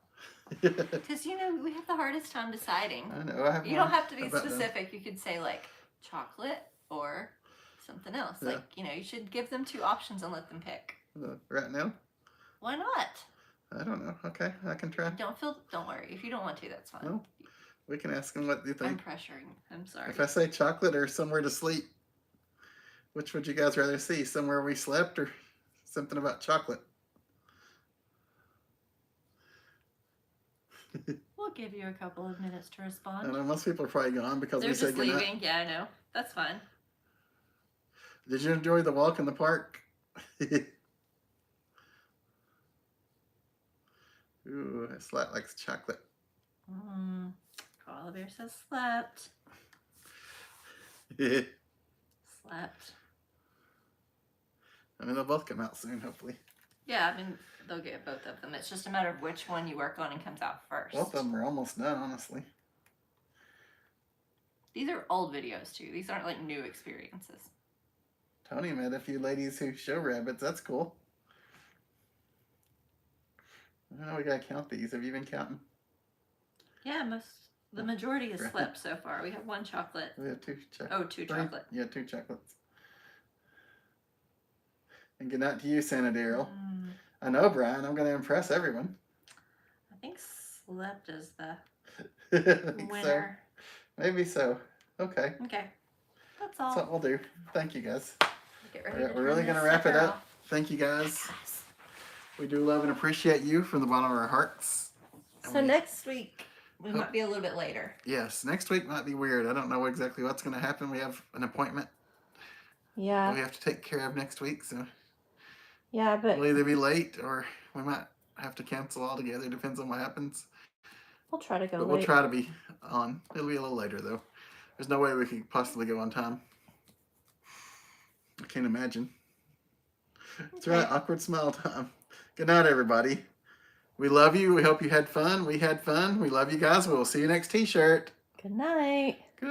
Because, you know, we have the hardest time deciding. I know. I have You one don't have to be about them. specific. You could say, like, chocolate or something else. Yeah. Like, you know, you should give them 2 options and let them pick. Right now? Why not? I don't know. Okay, I can try. Don't worry. If you don't want to, that's fine. No. We can ask them what you I'm think. pressuring. I'm sorry. If I say chocolate or somewhere to sleep, which would you guys rather see? Somewhere we slept or something about chocolate? We'll give you a couple of minutes to I respond. know most people are probably gone because They're we said just goodnight. leaving. Yeah, I know. That's fine. Did you enjoy the walk in the park? Ooh, Slat likes chocolate. Koala Bear says slept. I Slept. mean, they'll both come out soon, hopefully. Yeah, I mean, they'll get both of them. It's just a matter of which one you work on and comes out first. Both of them are almost done, honestly. These are old videos, too. These aren't, like, new experiences. Tony met a few ladies who show rabbits. That's cool. Oh, we gotta count these. Have you been counting? Yeah, the majority has slept so far. We have 1 chocolate. We have 2 chocolates. Oh, 2 chocolate. Yeah, 2 chocolates. And good night to you, Santa Daryl. I know, Brian. I'm gonna impress everyone. I think slept is the So. winner. Maybe so. Okay. Okay. That's all. That's what we'll do. Thank you, guys. Get ready We're really gonna wrap it up. Thank you, guys. Yes. We do love and appreciate you from the bottom of our hearts. So next week we might be a little bit later. Yes, next week might be weird. I don't know exactly what's going to happen. We have an appointment. Yeah. We have to take care of next week, so yeah, but we'll either be late or we might have to cancel altogether. Depends on what happens. We'll try to go late. We'll try to be on. It'll be a little later though. There's no way we could possibly go on time. I can't imagine. That's right. Awkward smile time. Good night, everybody. We love you. We hope you had fun. We had fun. We love you guys. We'll see you next t-shirt. Good night. Good.